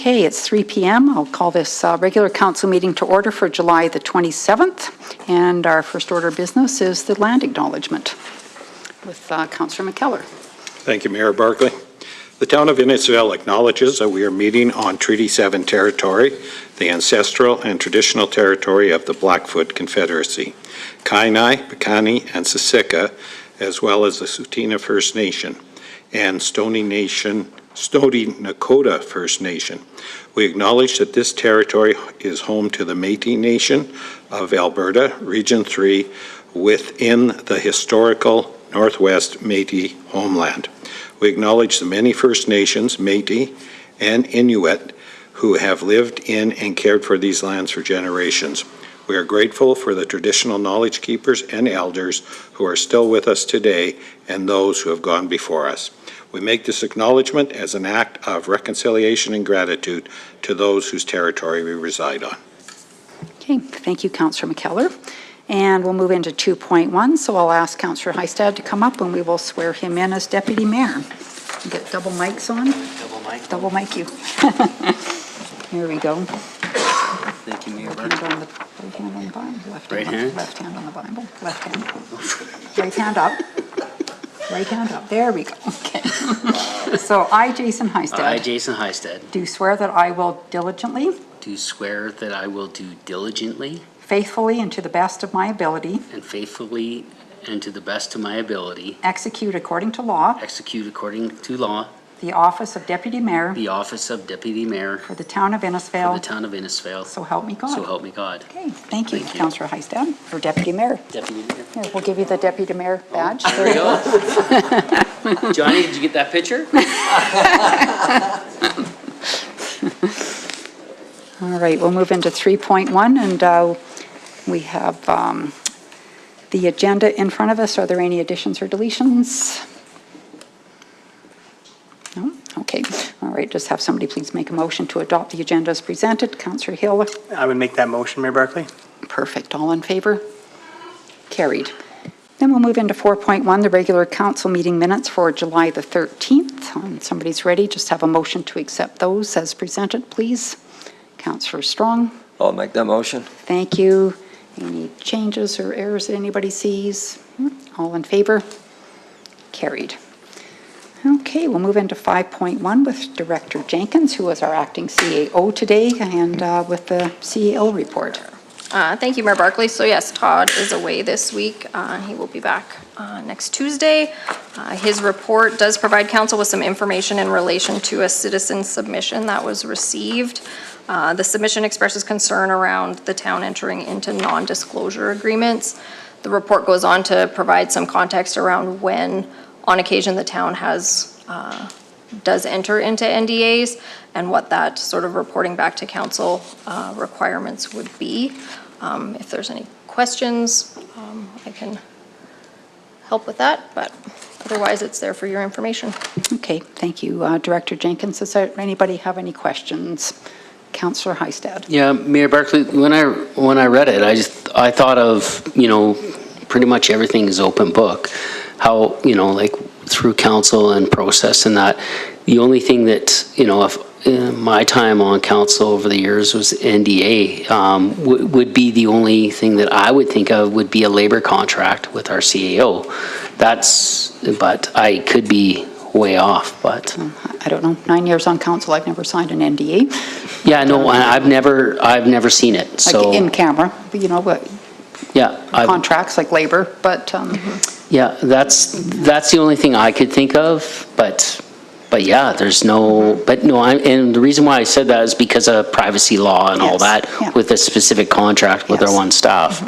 Okay, it's 3 p.m. I'll call this regular council meeting to order for July the 27th. And our first order of business is the land acknowledgement with Councillor McKellar. Thank you, Mayor Barkley. The town of Innisfil acknowledges that we are meeting on Treaty 7 territory, the ancestral and traditional territory of the Blackfoot Confederacy, Kainai, Piikani, and Siksika, as well as the Tsuut'ina First Nation and Stoney Nakoda First Nation. We acknowledge that this territory is home to the Métis Nation of Alberta, Region 3, within the historical Northwest Métis homeland. We acknowledge the many First Nations, Métis, and Inuit who have lived in and cared for these lands for generations. We are grateful for the traditional knowledge keepers and elders who are still with us today and those who have gone before us. We make this acknowledgement as an act of reconciliation and gratitude to those whose territory we reside on. Okay, thank you, Councillor McKellar. And we'll move into 2.1. So I'll ask Councillor Heistad to come up and we will swear him in as Deputy Mayor. Get double mics on. Double mic you. Here we go. Thank you, Mayor. Right hand on the Bible. Right hand? Left hand on the Bible. Left hand. Right hand up. Right hand up. There we go. Okay. So I, Jason Heistad. I, Jason Heistad. Do swear that I will diligently. Do swear that I will do diligently. Faithfully and to the best of my ability. And faithfully and to the best of my ability. Execute according to law. Execute according to law. The office of Deputy Mayor. The office of Deputy Mayor. For the town of Innisfil. For the town of Innisfil. So help me God. So help me God. Okay, thank you, Councillor Heistad, or Deputy Mayor. Deputy Mayor. Here, we'll give you the Deputy Mayor badge. There we go. Johnny, did you get that picture? All right, we'll move into 3.1 and we have the agenda in front of us. Are there any additions or deletions? No? Okay. All right, just have somebody please make a motion to adopt the agenda as presented. Councillor Hill. I would make that motion, Mayor Barkley. Perfect. All in favor? Carried. Then we'll move into 4.1, the regular council meeting minutes for July the 13th. When somebody's ready, just have a motion to accept those as presented, please. Councillor Strong. I'll make that motion. Thank you. Any changes or errors that anybody sees? All in favor? Carried. Okay, we'll move into 5.1 with Director Jenkins, who is our acting CAO today, and with the CAO report. Thank you, Mayor Barkley. So yes, Todd is away this week. He will be back next Tuesday. His report does provide council with some information in relation to a citizen submission that was received. The submission expresses concern around the town entering into non-disclosure agreements. The report goes on to provide some context around when, on occasion, the town does enter into NDAs and what that sort of reporting back to council requirements would be. If there's any questions, I can help with that, but otherwise it's there for your information. Okay, thank you, Director Jenkins. Does anybody have any questions? Councillor Heistad. Yeah, Mayor Barkley, when I read it, I thought of, pretty much everything is open book. How, like through council and process and that, the only thing that, if in my time on council over the years was NDA, would be the only thing that I would think of would be a labor contract with our CAO. But I could be way off, but. I don't know, 9 years on council, I've never signed an NDA. Yeah, no, I've never seen it, so. Like in camera, but yeah, contracts like labor, but. Yeah, that's the only thing I could think of, but yeah, there's no, and the reason why I said that is because of privacy law and all that with a specific contract with our one staff.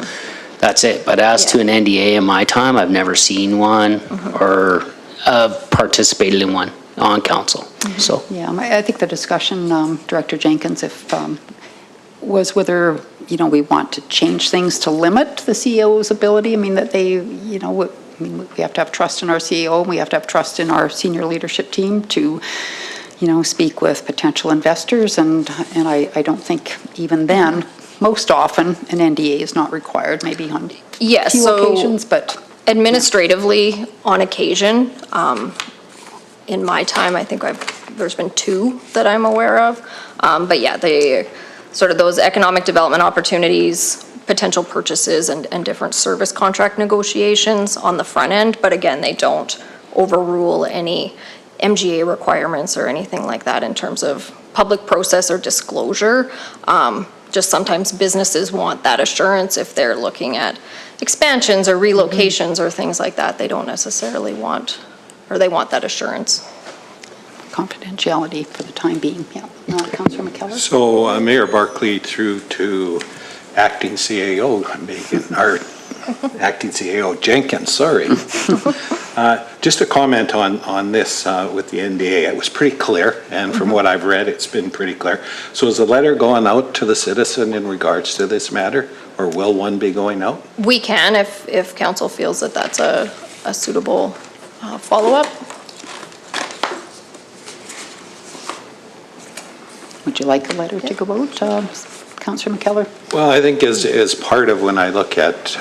That's it. But as to an NDA in my time, I've never seen one or participated in one on council. So yeah, I think the discussion, Director Jenkins, was whether we want to change things to limit the CEO's ability. I mean that they, we have to have trust in our CEO, and we have to have trust in our senior leadership team to, speak with potential investors. And I don't think even then, most often, an NDA is not required. Maybe on few occasions, but administratively, on occasion, in my time. I think there's been 2 that I'm aware of. But yeah, they sort of those economic development opportunities, potential purchases and different service contract negotiations on the front end. But again, they don't overrule any MGA requirements or anything like that in terms of public process or disclosure. Just sometimes businesses want that assurance if they're looking at expansions or relocations or things like that. They don't necessarily want, or they want that assurance. Confidentiality for the time being, yeah. Councillor McKellar? So Mayor Barkley, through to Acting CAO Megan, or Acting CAO Jenkins, sorry. Just a comment on this with the NDA. It was pretty clear, and from what I've read, it's been pretty clear. So is the letter going out to the citizen in regards to this matter, or will one be going out? We can, if council feels that that's a suitable follow-up. Would you like the letter to go out, Councillor McKellar? Well, I think as part of when I look at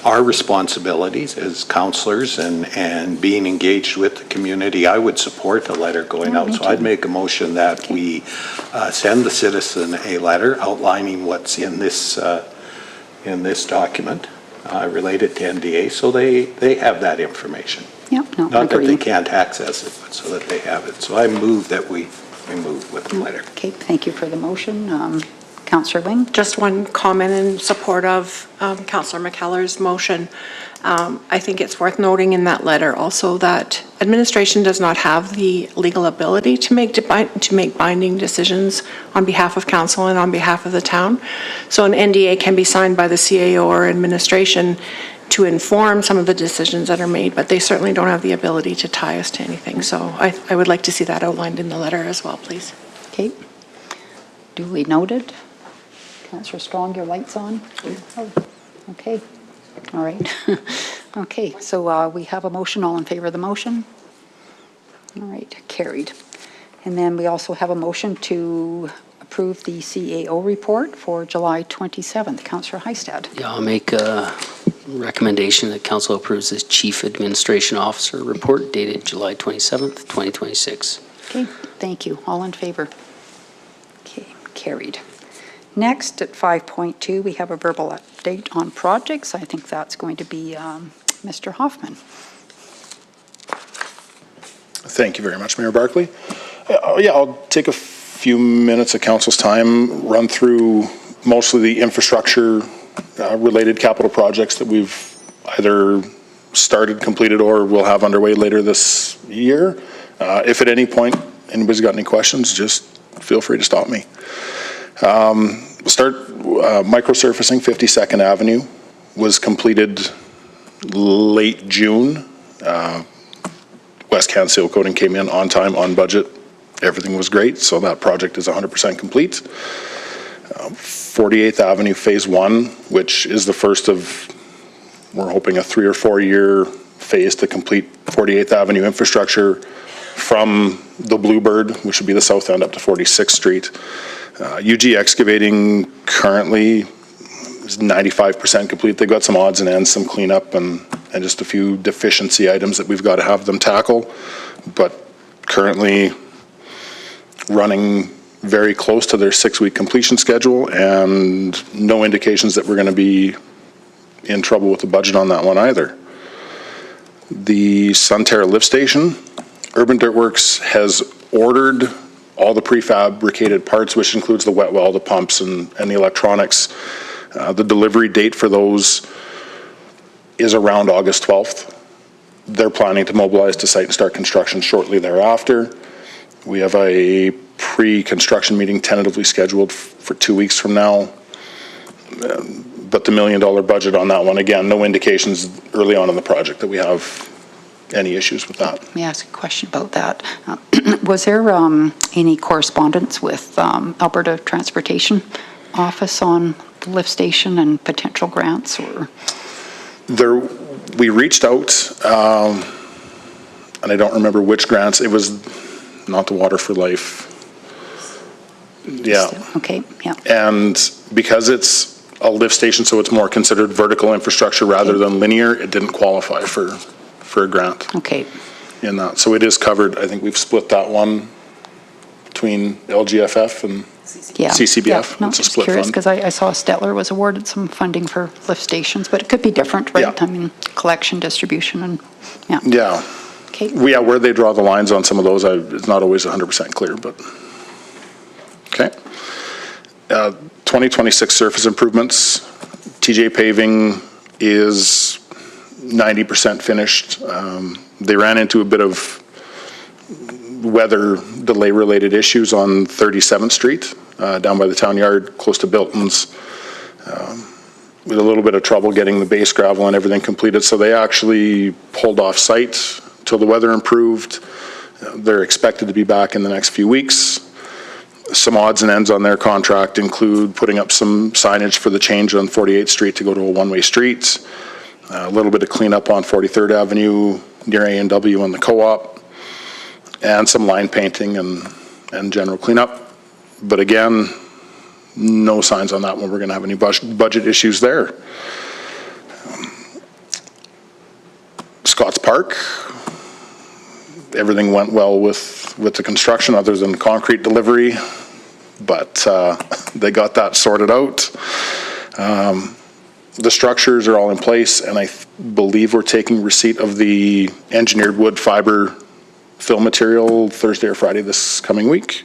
our responsibilities as councillors and being engaged with the community, I would support a letter going out. So I'd make a motion that we send the citizen a letter outlining what's in this document related to NDA, so they have that information. Yeah, no, Not that they agreed. can't access it, but so that they have it. So I move that we move with the letter. Okay, thank you for the motion. Councillor Wing? Just one comment in support of Councillor McKellar's motion. I think it's worth noting in that letter also that administration does not have the legal ability to make binding decisions on behalf of council and on behalf of the town. So an NDA can be signed by the CAO or administration to inform some of the decisions that are made, but they certainly don't have the ability to tie us to anything. So I would like to see that outlined in the letter as well, please. Okay. Duly noted. Councillor Strong, your light's on? Oh, okay. All right. Okay, so we have a motion. All in favor of the motion? All right, carried. And then we also have a motion to approve the CAO report for July 27th. Councillor Heistad. Yeah, I'll make a recommendation that council approves this Chief Administration Officer report dated July 27th, 2026. Okay, thank you. All in favor? Okay, carried. Next, at 5.2, we have a verbal update on projects. I think that's going to be Mr. Hoffman. Thank you very much, Mayor Barkley. Yeah, I'll take a few minutes of council's time, run through mostly the infrastructure related capital projects that we've either started, completed, or will have underway later this year. If at any point anybody's got any questions, just feel free to stop me. We'll start microsurfacing 52nd Avenue was completed late June. West Can seal coating came in on time, on budget. Everything was great, so that project is 100% complete. 48th Avenue Phase 1, which is the first of, we're hoping, a 3 or 4 year phase to complete 48th Avenue infrastructure from the Bluebird, which would be the south end, up to 46th Street. UG Excavating currently is 95% complete. They've got some odds and ends, some cleanup, and just a few deficiency items that we've got to have them tackle. But currently running very close to their 6-week completion schedule, and no indications that we're going to be in trouble with the budget on that one either. The Sunterra lift station, Urban Dirt Works has ordered all the prefabricated parts, which includes the wet well, the pumps, and the electronics. The delivery date for those is around August 12th. They're planning to mobilize to site and start construction shortly thereafter. We have a pre-construction meeting tentatively scheduled for 2 weeks from now. But the $1 million budget on that one, again, no indications early on in the project that we have any issues with that. Let me ask a question about that. Was there any correspondence with Alberta Transportation Office on the lift station and potential grants, or? We reached out, and I don't remember which grants. It was not the Water for Life. Yeah. Okay, yeah. And because it's a lift station, so it's more considered vertical infrastructure rather than linear, it didn't qualify for a grant. Okay, in that. So it is covered. I think we've split that one between LGFF and Yeah. CCBF. Yeah. No, It's a just split curious, fund. because I saw Stetler was awarded some funding for lift stations, but it could be different, right? Yeah. I mean, collection, distribution, and, yeah. Yeah. Okay. Yeah, where they draw the lines on some of those, it's not always 100% clear, but, okay. 2026 surface improvements, TJ paving is 90% finished. They ran into a bit of weather delay-related issues on 37th Street, down by the town yard, close to Bilton's. We had a little bit of trouble getting the base gravel and everything completed, so they actually pulled off site till the weather improved. They're expected to be back in the next few weeks. Some odds and ends on their contract include putting up some signage for the change on 48th Street to go to a one-way street, a little bit of cleanup on 43rd Avenue near A&W and the co-op, and some line painting and general cleanup. But again, no signs on that one we're going to have any budget issues there. Scotts Park, everything went well with the construction other than concrete delivery, but they got that sorted out. The structures are all in place, and I believe we're taking receipt of the engineered wood fiber fill material Thursday or Friday this coming week.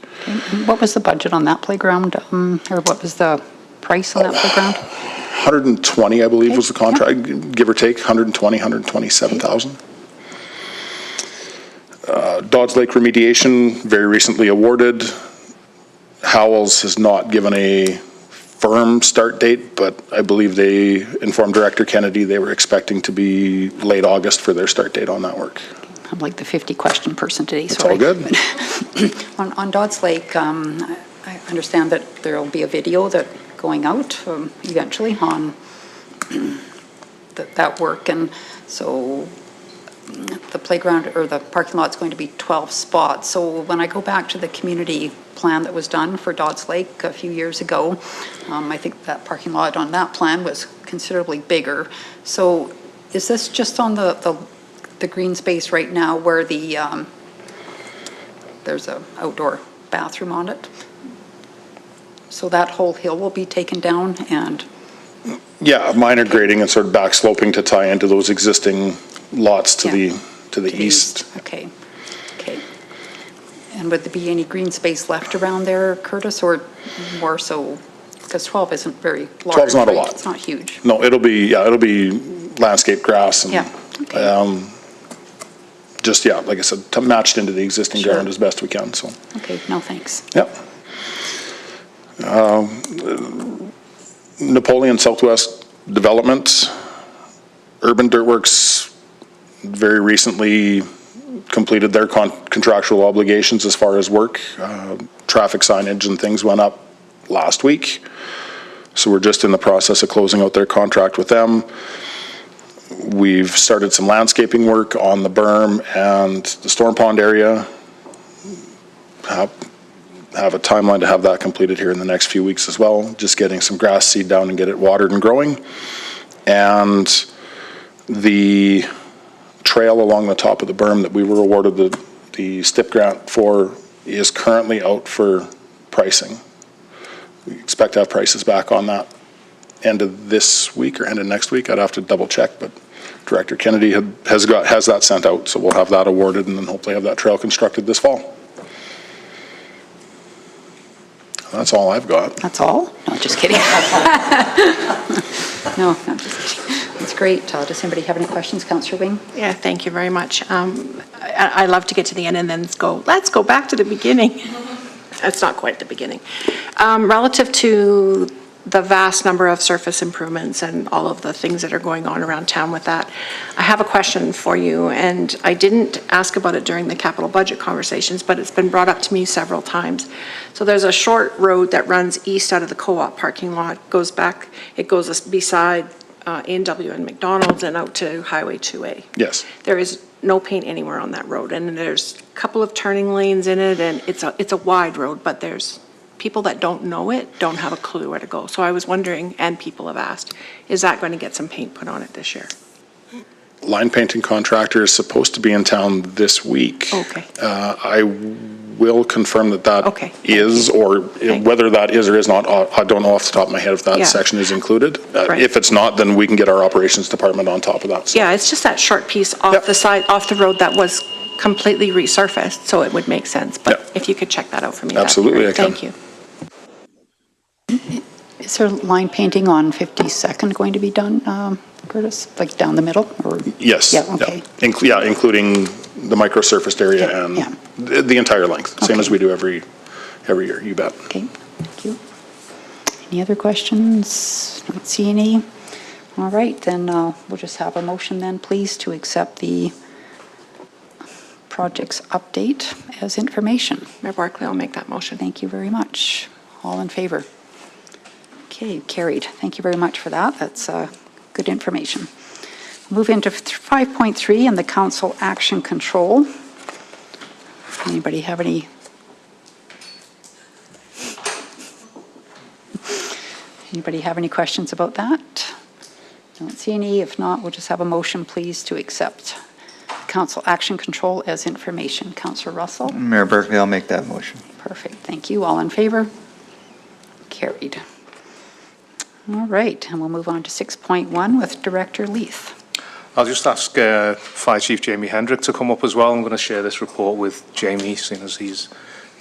What was the budget on that playground, or what was the price on that playground? 120, I believe, was the contract, give or take, 120, 127,000. Dodds Lake remediation, very recently awarded. Howells has not given a firm start date, but I believe they informed Director Kennedy they were expecting to be late August for their start date on that work. I'm like the 50-question person today, It's sorry. all good. On Dodds Lake, I understand that there'll be a video that going out eventually on that work, and so the playground or the parking lot's going to be 12 spots. So when I go back to the community plan that was done for Dodds Lake a few years ago, I think that parking lot on that plan was considerably bigger. So is this just on the green space right now where the there's a outdoor bathroom on it? So that whole hill will be taken down and? Yeah, minor grading and sort of back sloping to tie into those existing lots to Yeah. the east. Okay, okay. And would there be any green space left around there, Curtis, or more so, because 12 isn't very large, 12's not a right? lot. It's not huge. No, it'll be landscape grass and. Yeah, okay. Just, yeah, like I said, matched into the existing Sure. ground as best we can, so, Okay, no, thanks. yep. Napoleon Southwest Development, Urban Dirtworks very recently completed their contractual obligations as far as work. Traffic signage and things went up last week, so we're just in the process of closing out their contract with them. We've started some landscaping work on the berm and the storm pond area. Have a timeline to have that completed here in the next few weeks as well, just getting some grass seed down and get it watered and growing. And the trail along the top of the berm that we were awarded the STIP grant for is currently out for pricing. We expect to have prices back on that end of this week or end of next week. I'd have to double check, but Director Kennedy has that sent out, so we'll have that awarded and then hopefully have that trail constructed this fall. That's all I've got. That's all? No, just kidding. No, I'm just kidding. That's great. Does anybody have any questions? Councillor Wing? Yeah, thank you very much. I love to get to the end and then let's go back to the beginning. It's not quite the beginning. Relative to the vast number of surface improvements and all of the things that are going on around town with that, I have a question for you, and I didn't ask about it during the capital budget conversations, but it's been brought up to me several times. So there's a short road that runs east out of the co-op parking lot, goes back, it goes beside A&W and McDonald's and out to Highway 2A. Yes. There is no paint anywhere on that road, and there's a couple of turning lanes in it, and it's a wide road, but there's people that don't know it don't have a clue where to go. So I was wondering, and people have asked, is that going to get some paint put on it this year? line painting contractor is supposed to be in town this week. Okay. I will confirm that Okay. is, or whether that is or is not, I don't know off the top of my head if that Yeah. section is included. Right. If it's not, then we can get our operations department on top of that. So. Yeah, it's just that short piece off Yep. the side, off the road that was completely resurfaced, so it would make sense. But Yep. if you could check that out for me, that'd be Absolutely, great. I can. Thank you. Is there line painting on 52nd going to be done, Curtis, like down the middle, or? Yes. Yeah, okay. Including the microsurfaced area Yeah, and yeah. the entire length, same Okay. as we do every year, you bet. Okay, thank you. Any other questions? Don't see any. All right, then we'll just have a motion then, please, to accept the project's update as information. Mayor Barkley, I'll make that motion. Thank you very much. All in favor? Okay, carried. Thank you very much for that. That's good information. Move into 5.3 and the council action control. Anybody have any? Anybody have any questions about that? Don't see any. If not, we'll just have a motion, please, to accept council action control as information. Councillor Russell? Mayor Berkeley, I'll make that motion. Perfect, thank you. All in favor? Carried. All right, and we'll move on to 6.1 with Director Leith. I'll just ask Fire Chief Jamie Hendrick to come up as well. I'm going to share this report with Jamie, seeing as it's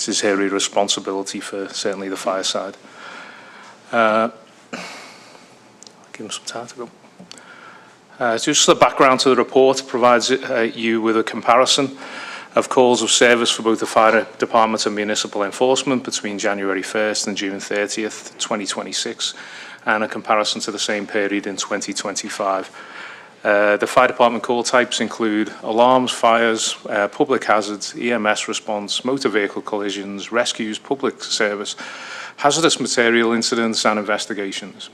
his area of responsibility for certainly the fire side. I'll give him some time to go. Just the background to the report provides you with a comparison of calls of service for both the fire department and municipal enforcement between January 1st and June 30th, 2026, and a comparison to the same period in 2025. The fire department call types include alarms, fires, public hazards, EMS response, motor vehicle collisions, rescues, public service, hazardous material incidents and investigations.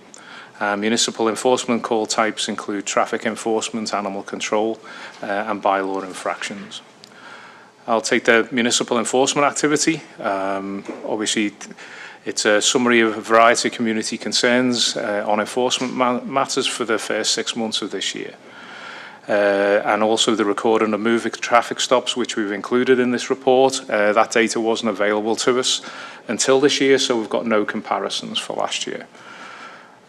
Municipal enforcement call types include traffic enforcement, animal control, and bylaw infractions. I'll take the municipal enforcement activity. Obviously, it's a summary of a variety of community concerns on enforcement matters for the first 6 months of this year. And also the recording of moving traffic stops, which we've included in this report. That data wasn't available to us until this year, so we've got no comparisons for last year.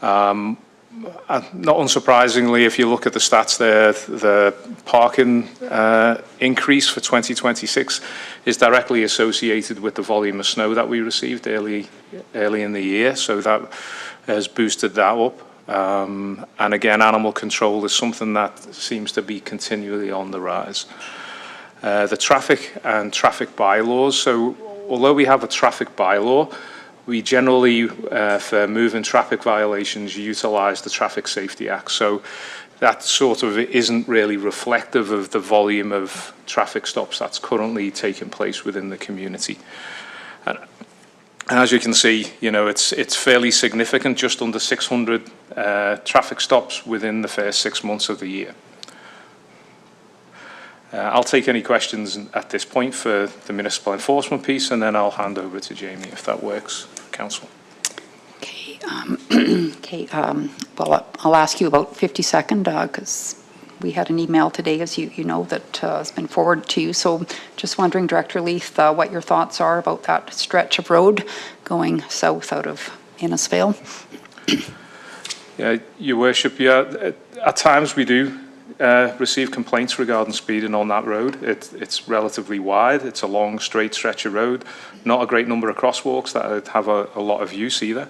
Not unsurprisingly, if you look at the stats there, the parking increase for 2026 is directly associated with the volume of snow that we received early in the year, so that has boosted that up. And again, animal control is something that seems to be continually on the rise. The traffic and traffic bylaws, so although we have a traffic bylaw, we generally, for moving traffic violations, utilise the Traffic Safety Act. So that sort of isn't really reflective of the volume of traffic stops that's currently taking place within the community. And as you can see, you know, it's fairly significant, just under 600 traffic stops within the first 6 months of the year. I'll take any questions at this point for the municipal enforcement piece, and then I'll hand over to Jamie if that works, Council. Okay, well, I'll ask you about 52nd, because we had an email today, as you know, that has been forwarded to you. So just wondering, Director Leith, what your thoughts are about that stretch of road going south out of Innisfail. Yeah, Your Worship, yeah, at times we do receive complaints regarding speeding on that road. It's relatively wide. It's a long, straight stretch of road. Not a great number of crosswalks that have a lot of use either.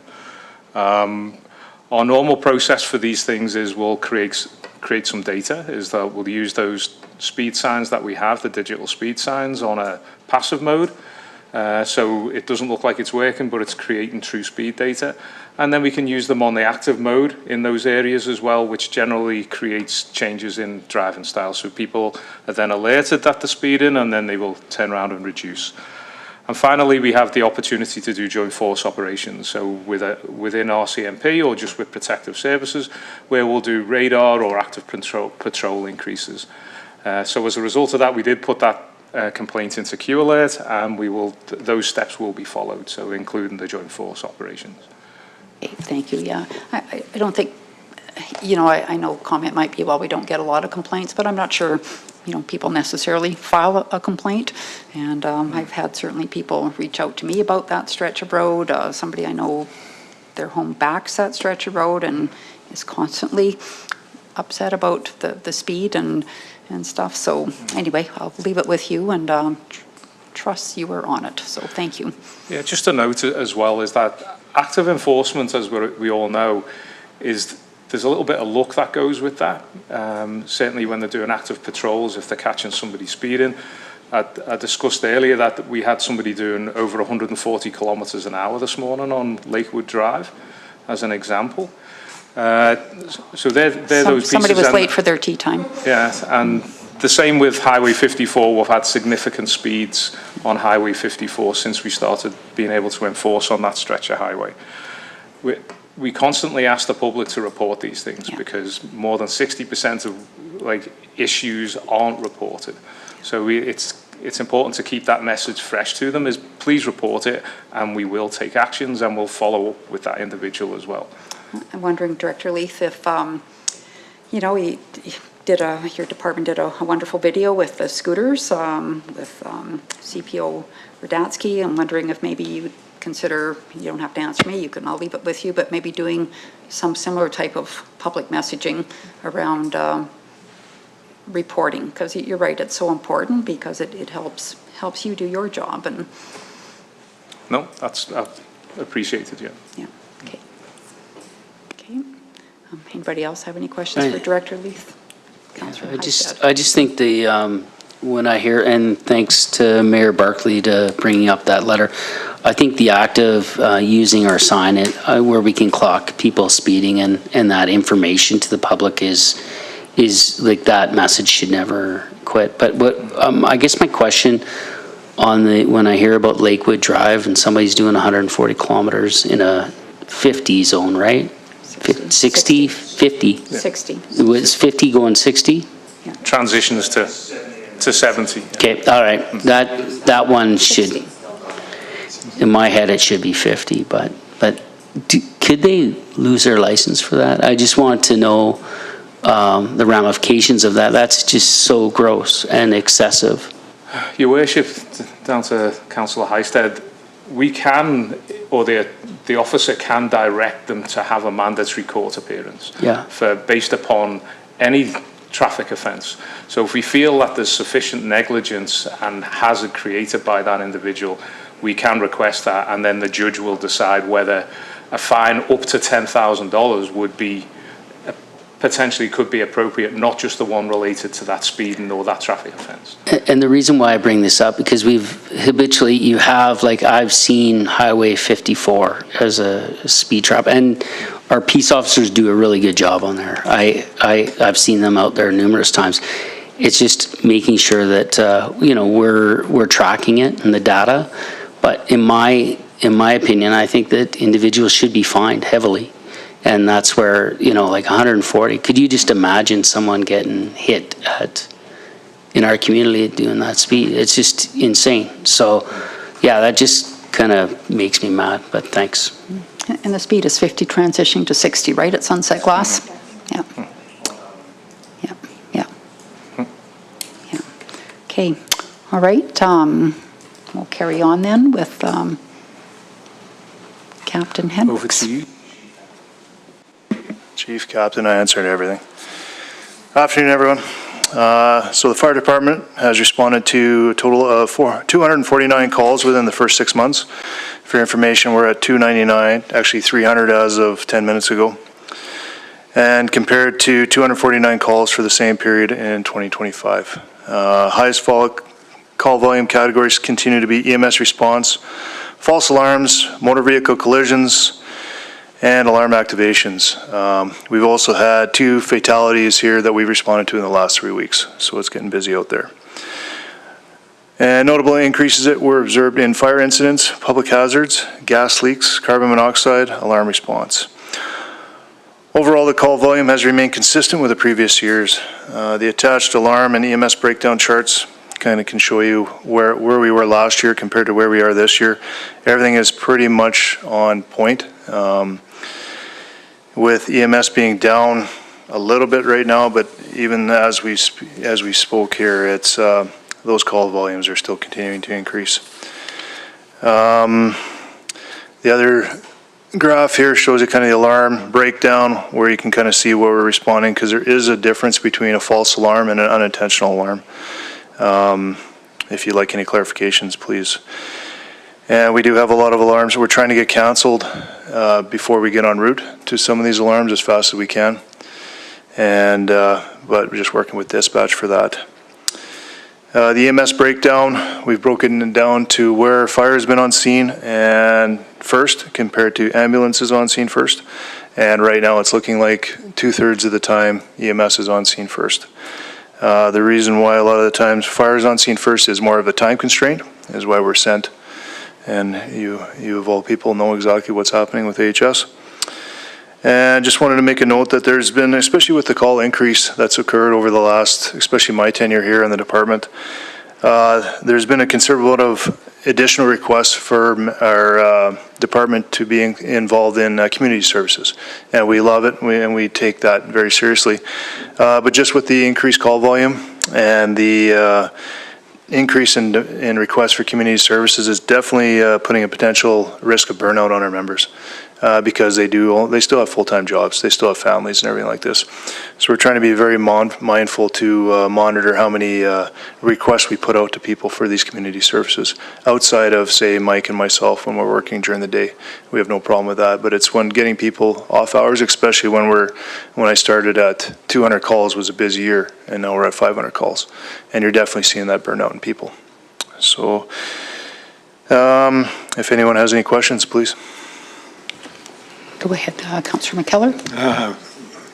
Our normal process for these things is we'll create some data, is that we'll use those speed signs that we have, the digital speed signs, on a passive mode. So it doesn't look like it's working, but it's creating true speed data. And then we can use them on the active mode in those areas as well, which generally creates changes in driving style. So people are then alerted that they're speeding, and then they will turn around and reduce. And finally, we have the opportunity to do joint force operations. So within RCMP or just with protective services, where we'll do radar or active patrol increases. So as a result of that, we did put that complaint into Q Alert, and those steps will be followed, so including the joint force operations. Okay, thank you, yeah. I don't think you know, I know comment might be, well, we don't get a lot of complaints, but I'm not sure, you know, people necessarily file a complaint. And I've had certainly people reach out to me about that stretch of road. Somebody I know, their home backs that stretch of road and is constantly upset about the speed and stuff. So anyway, I'll leave it with you and trust you were on it. So thank you. Yeah, just a note as well is that active enforcement, as we all know, there's a little bit of luck that goes with that. Certainly when they're doing active patrols, if they're catching somebody speeding. I discussed earlier that we had somebody doing over 140 kilometres an hour this morning on Lakewood Drive, as an example. So they're those pieces. Somebody was late for their tea time. Yeah, and the same with Highway 54. We've had significant speeds on Highway 54 since we started being able to enforce on that stretch of highway. We constantly ask the public to report these things because more than 60% of issues aren't reported. So it's important to keep that message fresh to them, is please report it and we will take actions and we'll follow up with that individual as well. I'm wondering, Director Leith, if, you know, your department did a wonderful video with the scooters with CPO Radatsky. I'm wondering if maybe you would consider, you don't have to answer me, I'll leave it with you, but maybe doing some similar type of public messaging around reporting, because you're right, it's so important because it helps you do your job. And no, that's appreciated. Yeah. Okay. Anybody else have any questions for Director Leith? Councillor Heistad. I just think when I hear, and thanks to Mayor Barkley to bringing up that letter, I think the act of using our sign where we can clock people speeding and that information to the public is like, that message should never quit. But what I guess my question when I hear about Lakewood Drive and somebody's doing 140 kilometers in a 50 zone, right? 60, 50. 60. It was 50 going 60? Yeah. Transitions to 70. Okay, all right. That one should, in my head, it should be 50, but could they lose their license for that? I just want to know the ramifications of that. That's just so gross and excessive. Your Worship, down to Councillor Heistad, we can, or the officer can direct them to have a mandatory court appearance based upon any traffic offence. So if we feel that there's sufficient negligence and hazard created by that individual, we can request that, and then the judge will decide whether a fine up to $10,000 would be potentially could be appropriate, not just the one related to that speeding or that traffic offence. And the reason why I bring this up, because you have, like, I've seen Highway 54 as a speed trap, and our peace officers do a really good job on there. I've seen them out there numerous times. It's just making sure that you know, we're tracking it and the data. But in my opinion, I think that individuals should be fined heavily. And that's where, you know, like 140, could you just imagine someone getting hit in our community doing that speed? It's just insane. So, yeah, that just kind of makes me mad, but thanks. And the speed is 50 transitioning to 60, right, at Sunset Glass? Yeah. Okay, all right. We'll carry on then with Captain Hendricks. Over to you. Chief, Captain, I answered everything. Afternoon, everyone. So the fire department has responded to a total of 249 calls within the first 6 months. For your information, we're at 299, actually 300 as of 10 minutes ago. And compared to 249 calls for the same period in 2025. Highest call volume categories continue to be EMS response, false alarms, motor vehicle collisions, and alarm activations. We've also had 2 fatalities here that we've responded to in the last 3 weeks, so it's getting busy out there. And notable increases that were observed in fire incidents, public hazards, gas leaks, carbon monoxide, alarm response. Overall, the call volume has remained consistent with the previous years. The attached alarm and EMS breakdown charts kind of can show you where we were last year compared to where we are this year. Everything is pretty much on point. With EMS being down a little bit right now, but even as we spoke here, it's those call volumes are still continuing to increase. The other graph here shows you kind of the alarm breakdown, where you can kind of see where we're responding, because there is a difference between a false alarm and an unintentional alarm. If you'd like any clarifications, please. And we do have a lot of alarms we're trying to get canceled before we get en route to some of these alarms as fast as we can. And but we're just working with dispatch for that. The EMS breakdown, we've broken it down to where fire has been on scene and first compared to ambulances on scene first. And right now it's looking like 2/3 of the time EMS is on scene first. The reason why a lot of the times fire is on scene first is more of a time constraint, is why we're sent. And you of all people know exactly what's happening with AHS. And just wanted to make a note that there's been, especially with the call increase that's occurred over the last, especially my tenure here in the department, there's been a considerable amount of additional requests for our department to be involved in community services. And we love it, and we take that very seriously. But just with the increased call volume and the increase in requests for community services is definitely putting a potential risk of burnout on our members. Because they still have full-time jobs, they still have families and everything like this. So we're trying to be very mindful to monitor how many requests we put out to people for these community services. Outside of, say, Mike and myself, when we're working during the day, we have no problem with that. But it's when getting people off hours, especially when I started at 200 calls was a busy year, and now we're at 500 calls. And you're definitely seeing that burnout in people. So if anyone has any questions, please. Go ahead, Councillor McKellar.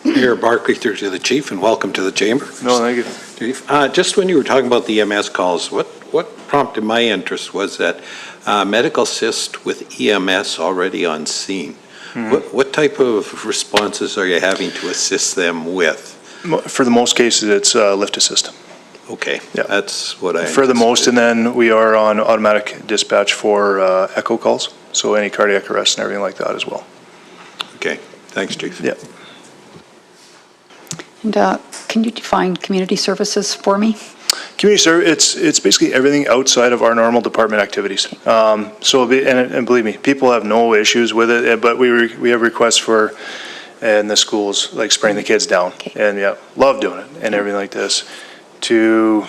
Mayor Barkley, through to the chief, and welcome to the chamber. No, thank you. Chief, just when you were talking about the EMS calls, what prompted my interest was that medical assist with EMS already on scene. Mm-hmm. What type of responses are you having to assist them with? For the most cases, it's lift assist. Okay, yeah. That's what I for the most, and then we are on automatic dispatch for echo calls, so any cardiac arrest and everything like that as well. Okay, thanks, Chief. Yeah. And can you define community services for me? Community service, it's basically everything outside of our normal department activities. And believe me, people have no issues with it, but we have requests for in the schools, like spraying the kids down. Okay. And yeah, love doing it and everything like this. I'm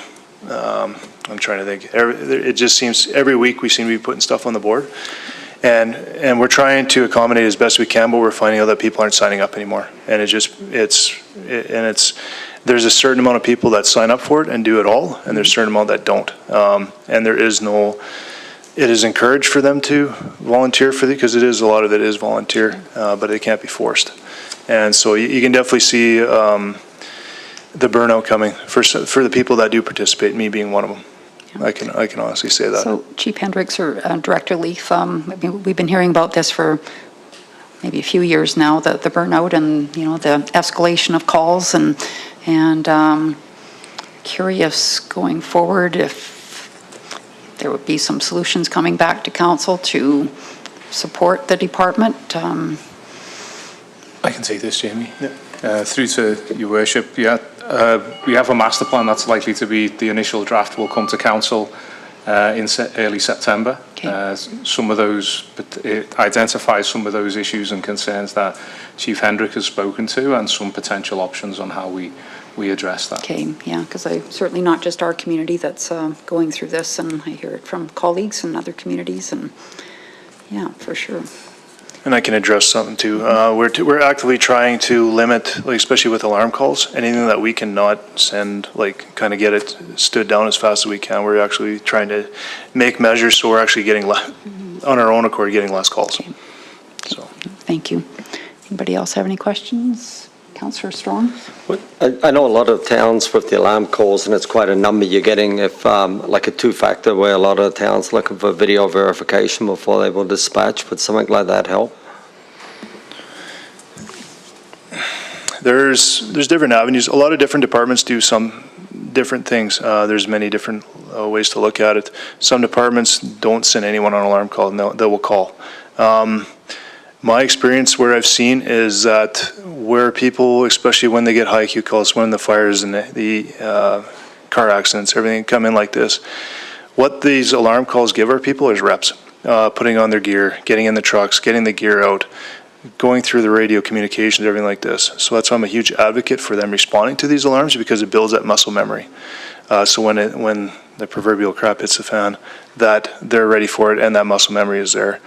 trying to think, it just seems every week we seem to be putting stuff on the board. And we're trying to accommodate as best we can, but we're finding out that people aren't signing up anymore. And there's a certain amount of people that sign up for it and do it all, and there's a certain amount that don't. And it is encouraged for them to volunteer for it, because a lot of it is volunteer, but it can't be forced. And so you can definitely see the burnout coming for the people that do participate, me being one of them. I can honestly say that. So Chief Hendricks or Director Leaf, we've been hearing about this for maybe a few years now, the burnout and the escalation of calls, and curious going forward if there would be some solutions coming back to council to support the department. I can take this, Jamie. Yeah. Through to your worship, yeah. We have a master plan that's likely to be, the initial draft will come to council in early September. Okay. Some of those, it identifies some of those issues and concerns that Chief Hendrick has spoken to, and some potential options on how we address that. Okay, yeah, because certainly not just our community that's going through this, and I hear it from colleagues in other communities, and yeah, for sure. And I can address something too. We're actively trying to limit, like, especially with alarm calls, anything that we cannot send, like kind of get it stood down as fast as we can. We're actually trying to make measures so we're actually getting on our own accord, getting less calls. Okay. So. Thank you. Anybody else have any questions? Councillor Strong? I know a lot of towns with the alarm calls, and it's quite a number you're getting, if like a two-factor, where a lot of towns looking for video verification before they will dispatch. Would something like that help? There's different avenues. A lot of different departments do some different things. There's many different ways to look at it. Some departments don't send anyone on an alarm call, and they will call. My experience where I've seen is that where people, especially when they get high IQ calls, when the fires and the car accidents, everything come in like this, what these alarm calls give our people is reps, putting on their gear, getting in the trucks, getting the gear out, going through the radio communications, everything like this. So that's why I'm a huge advocate for them responding to these alarms, because it builds that muscle memory. So when the proverbial crap hits the fan, that they're ready for it and that muscle memory is there.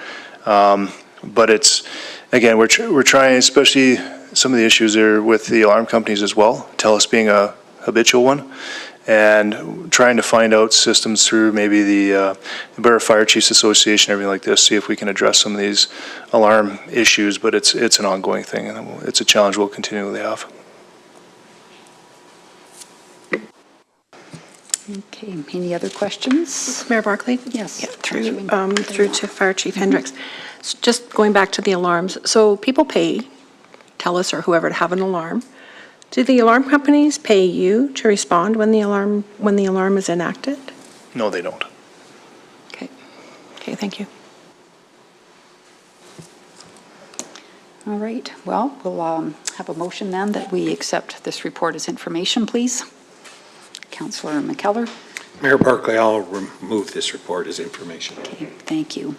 But it's, again, we're trying, especially some of the issues are with the alarm companies as well, TELUS being a habitual one, and trying to find out systems through maybe the Alberta Fire Chiefs Association, everything like this, see if we can address some of these alarm issues, but it's an ongoing thing, and it's a challenge we'll continually have. Okay, any other questions? Mayor Barclay? Yes. Yeah, through to Fire Chief Hendricks. So just going back to the alarms, so people pay TELUS or whoever to have an alarm. Do the alarm companies pay you to respond when the alarm is enacted? No, they don't. Okay, thank you. All right, well, we'll have a motion then that we accept this report as information, please. Councillor McKellar. Mayor Barclay, I'll remove this report as information. Okay, thank you.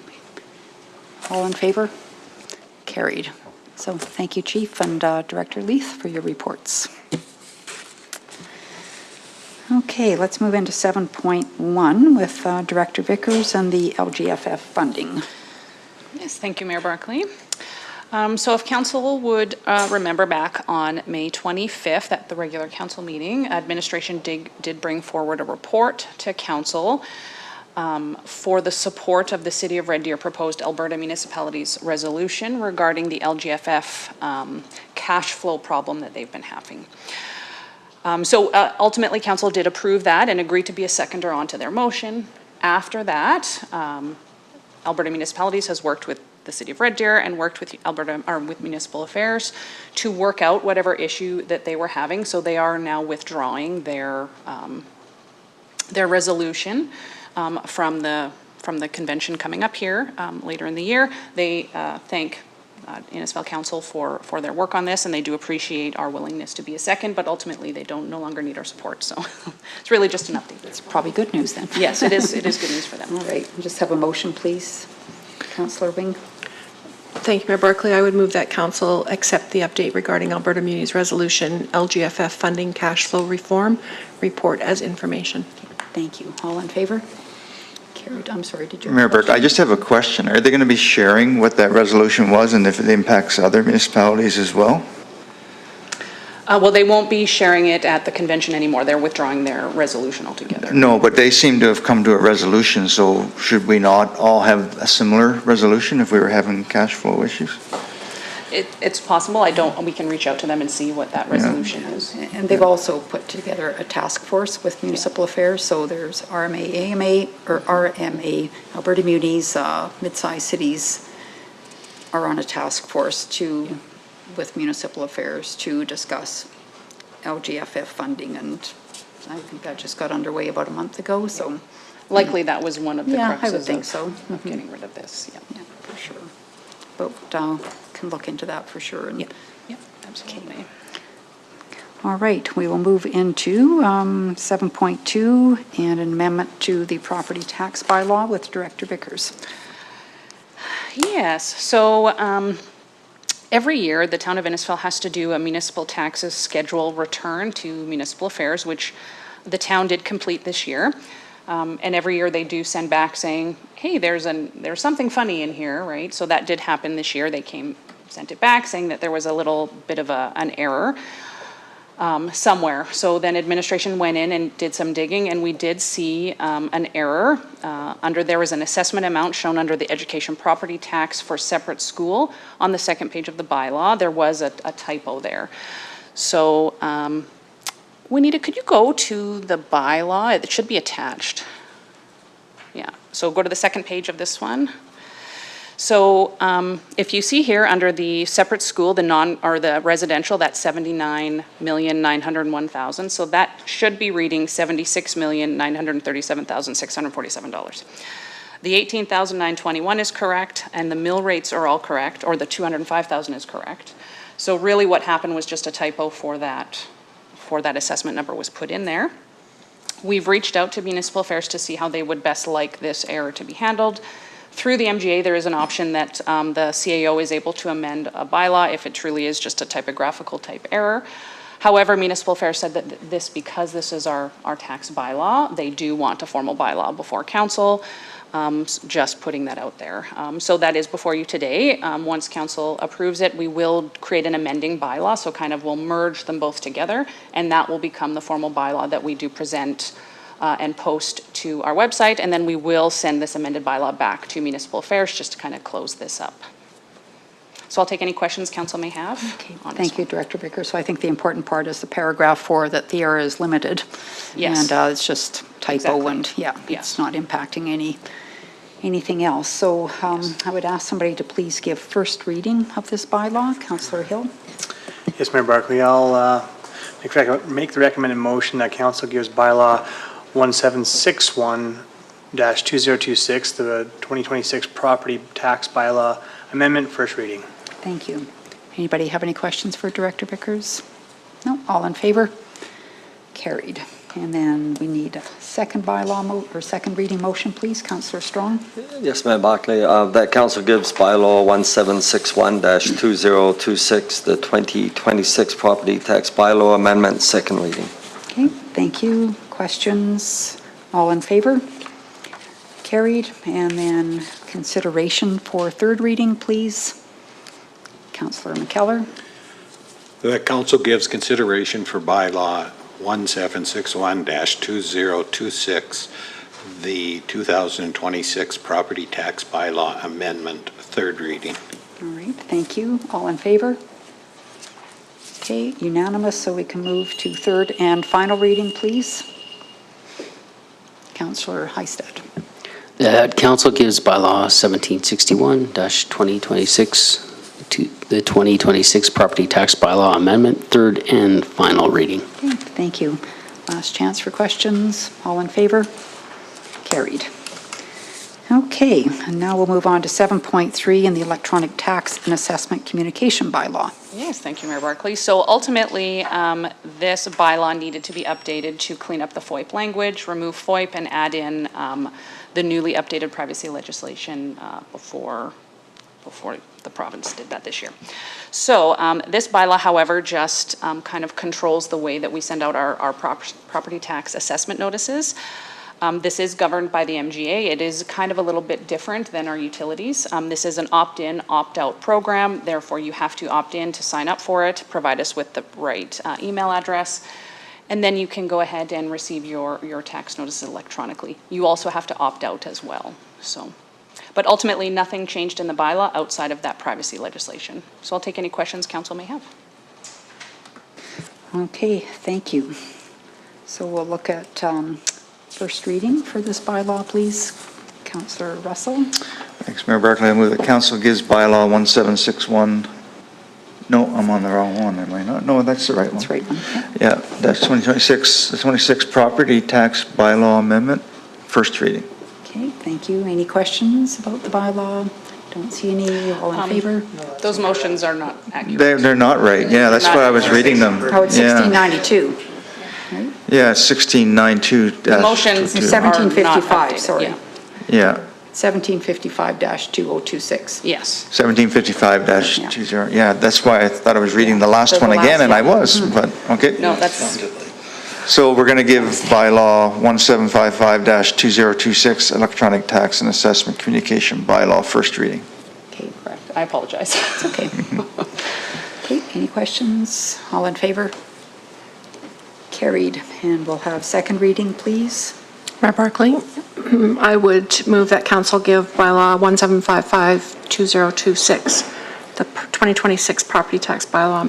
All in favor? Carried. So thank you, Chief and Director Leith, for your reports. Okay, let's move into 7.1 with Director Vickers and the LGFF funding. Yes, thank you, Mayor Barclay. So if council would remember back on May 25th at the regular council meeting, administration did bring forward a report to council for the support of the City of Red Deer proposed Alberta municipalities resolution regarding the LGFF cash flow problem that they've been having. So ultimately council did approve that and agreed to be a seconder onto their motion. After that, Alberta Municipalities has worked with the City of Red Deer and worked with with Municipal Affairs to work out whatever issue that they were having. So they are now withdrawing their resolution from the convention coming up here later in the year. They thank Innisfil Council for their work on this, and they do appreciate our willingness to be a second, but ultimately they no longer need our support. So it's really just an update. It's probably good news then. Yes, it is good news for them. All right, just have a motion, please. Councillor Wing. Thank you, Mayor Barclay. I would move that council accept the update regarding Alberta Muni's resolution, LGFF funding cash flow reform report as information. Thank you. All in favor? Carried. I'm sorry, did you? Mayor Burke, I just have a question. Are they going to be sharing what that resolution was and if it impacts other municipalities as well? Well, they won't be sharing it at the convention anymore. They're withdrawing their resolution altogether. No, but they seem to have come to a resolution, so should we not all have a similar resolution if we were having cash flow issues? It's possible. We can reach out to them and see what that resolution is. And they've also put together a task force with Municipal Affairs, so there's RMA, Alberta Munis, mid-sized cities are on a task force with Municipal Affairs to discuss LGFF funding, and I think that just got underway about a month ago, so. Likely that was one of the Yeah, cruxes I would think so. of getting rid of this, yeah. Yeah, for sure. But can look into that for sure. And Yeah, absolutely. all right, we will move into 7.2 and an amendment to the property tax bylaw with Director Vickers. Yes, so every year the town of Innisfil has to do a municipal taxes schedule return to Municipal Affairs, which the town did complete this year. And every year they do send back saying, hey, there's something funny in here, right? So that did happen this year. They sent it back saying that there was a little bit of an error somewhere. So then administration went in and did some digging, and we did see an error. There was an assessment amount shown under the education property tax for separate school. On the second page of the bylaw, there was a typo there. So Juanita, could you go to the bylaw? It should be attached. Yeah, so go to the second page of this one. So if you see here under the separate school, the residential, that's 79,901,000. So that should be reading $76,937,647. The 18,921 is correct, and the mill rates are all correct, or the 205,000 is correct. So really what happened was just a typo for that assessment number was put in there. We've reached out to Municipal Affairs to see how they would best like this error to be handled. Through the MGA, there is an option that the CAO is able to amend a bylaw if it truly is just a typographical type error. However, Municipal Affairs said that because this is our tax bylaw, they do want a formal bylaw before council. Just putting that out there. So that is before you today. Once council approves it, we will create an amending bylaw, so kind of we'll merge them both together, and that will become the formal bylaw that we do present and post to our website, and then we will send this amended bylaw back to Municipal Affairs just to kind of close this up. So I'll take any questions council may have. Okay, thank you, Director Vickers. So I think the important part is the paragraph 4, that the error is limited. Yes. And it's just typo Exactly. and, yeah, Yes. it's not impacting anything else. So I would ask somebody to please give first reading of this bylaw. Councillor Hill. Yes, Mayor Barkley, I'll make the recommended motion that council gives bylaw 1761-2026, the 2026 property tax bylaw amendment, first reading. Thank you. Anybody have any questions for Director Vickers? No, all in favor? Carried. And then we need a second bylaw or second reading motion, please. Councillor Strong. Yes, Mayor Barkley, that council gives bylaw 1761-2026, the 2026 property tax bylaw amendment, second reading. Okay, thank you. Questions? All in favor? Carried. And then consideration for third reading, please. Councillor McKellar. The council gives consideration for bylaw 1761-2026, the 2026 property tax bylaw amendment, third reading. All right, thank you. All in favor? Okay, unanimous, so we can move to third and final reading, please. Councillor Heistad. That council gives bylaw 1761-2026 to the 2026 property tax bylaw amendment, third and final reading. Okay, thank you. Last chance for questions. All in favor? Carried. Okay, and now we'll move on to 7.3 in the electronic tax and assessment communication bylaw. Yes, thank you, Mayor Barkley. So ultimately, this bylaw needed to be updated to clean up the FOIP language, remove FOIP, and add in the newly updated privacy legislation before the province did that this year. So this bylaw, however, just kind of controls the way that we send out our property tax assessment notices. This is governed by the MGA. It is kind of a little bit different than our utilities. This is an opt-in, opt-out program. Therefore, you have to opt in to sign up for it, provide us with the right email address, and then you can go ahead and receive your tax notices electronically. You also have to opt out as well. But ultimately, nothing changed in the bylaw outside of that privacy legislation. So I'll take any questions council may have. Okay, thank you. So we'll look at first reading for this bylaw, please. Councillor Russell. Thanks, Mayor Barkley. I move that council gives bylaw 1761. No, I'm on the wrong one, am I not? No, that's the right one. That's right one. Yeah, that's 2026, the 26 property tax bylaw amendment, first reading. Okay, thank you. Any questions about the bylaw? Don't see any. All in favor? Those motions are not accurate. They're not right. Yeah, that's why I was reading them. Oh, it's Yeah. 1692. Yeah, 1692. The motions are not 1755, updated, sorry. yeah. Yeah, 1755-2026. Yes. 1755-20. Yeah, that's why I thought I was reading the last So the one again, last and I one. was, but, okay. No, that's, So we're going to give bylaw 1755-2026, electronic tax and assessment communication bylaw, first reading. Okay, correct. I apologize. It's okay. Okay, any questions? All in favor? Carried. And we'll have second reading, please. Mayor Barkley, I would move that council give bylaw 1755-2026, the 2026 property tax bylaw,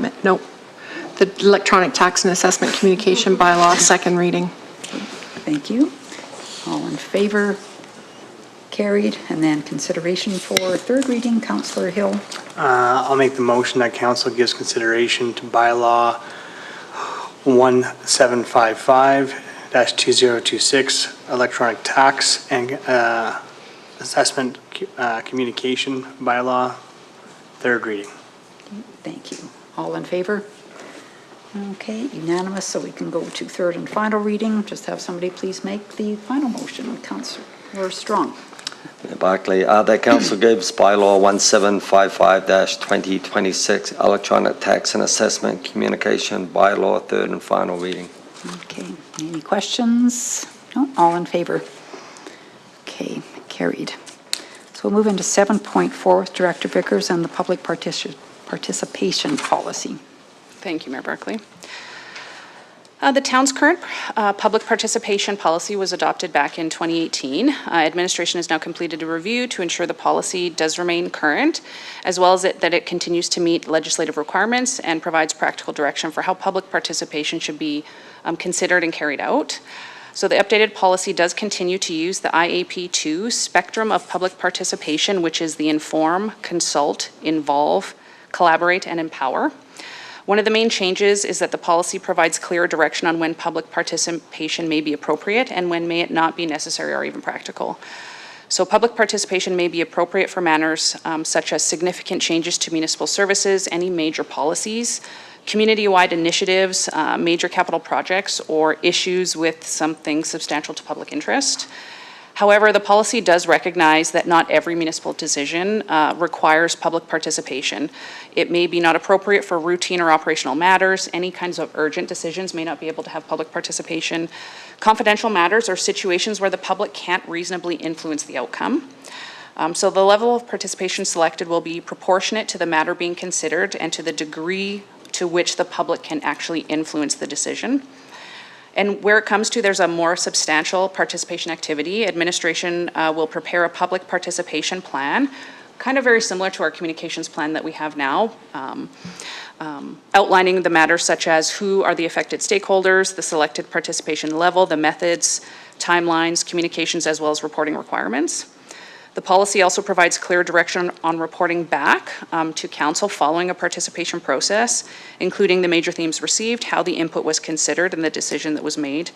the electronic tax and assessment communication bylaw, second reading. Thank you. All in favor? Carried. And then consideration for third reading, Councillor Hill. I'll make the motion that council gives consideration to bylaw 1755-2026, electronic tax and assessment communication bylaw, third reading. Thank you. All in favor? Okay, unanimous, so we can go to third and final reading. Just have somebody please make the final motion. Councillor Strong. Mayor Barclay, that Council gives Bylaw 1755-2026 Electronic Tax and Assessment Communication Bylaw third and final reading. Okay, any questions? No, all in favor? Okay, carried. So we'll move into 7.4 with Director Vickers and the public participation policy. Thank you, Mayor Barclay. The town's current public participation policy was adopted back in 2018. Administration has now completed a review to ensure the policy does remain current, as well as that it continues to meet legislative requirements and provides practical direction for how public participation should be considered and carried out. So the updated policy does continue to use the IAP2 spectrum of public participation, which is the inform, consult, involve, collaborate, and empower. One of the main changes is that the policy provides clear direction on when public participation may be appropriate and when may it not be necessary or even practical. So public participation may be appropriate for matters such as significant changes to municipal services, any major policies, community-wide initiatives, major capital projects, or issues with something substantial to public interest. However, the policy does recognize that not every municipal decision requires public participation. It may be not appropriate for routine or operational matters. Any kinds of urgent decisions may not be able to have public participation. Confidential matters or situations where the public can't reasonably influence the outcome. So the level of participation selected will be proportionate to the matter being considered and to the degree to which the public can actually influence the decision. And where it comes to there's a more substantial participation activity, administration will prepare a public participation plan, kind of very similar to our communications plan that we have now, outlining the matters such as who are the affected stakeholders, the selected participation level, the methods, timelines, communications, as well as reporting requirements. The policy also provides clear direction on reporting back to council following a participation process, including the major themes received, how the input was considered and the decision that was made,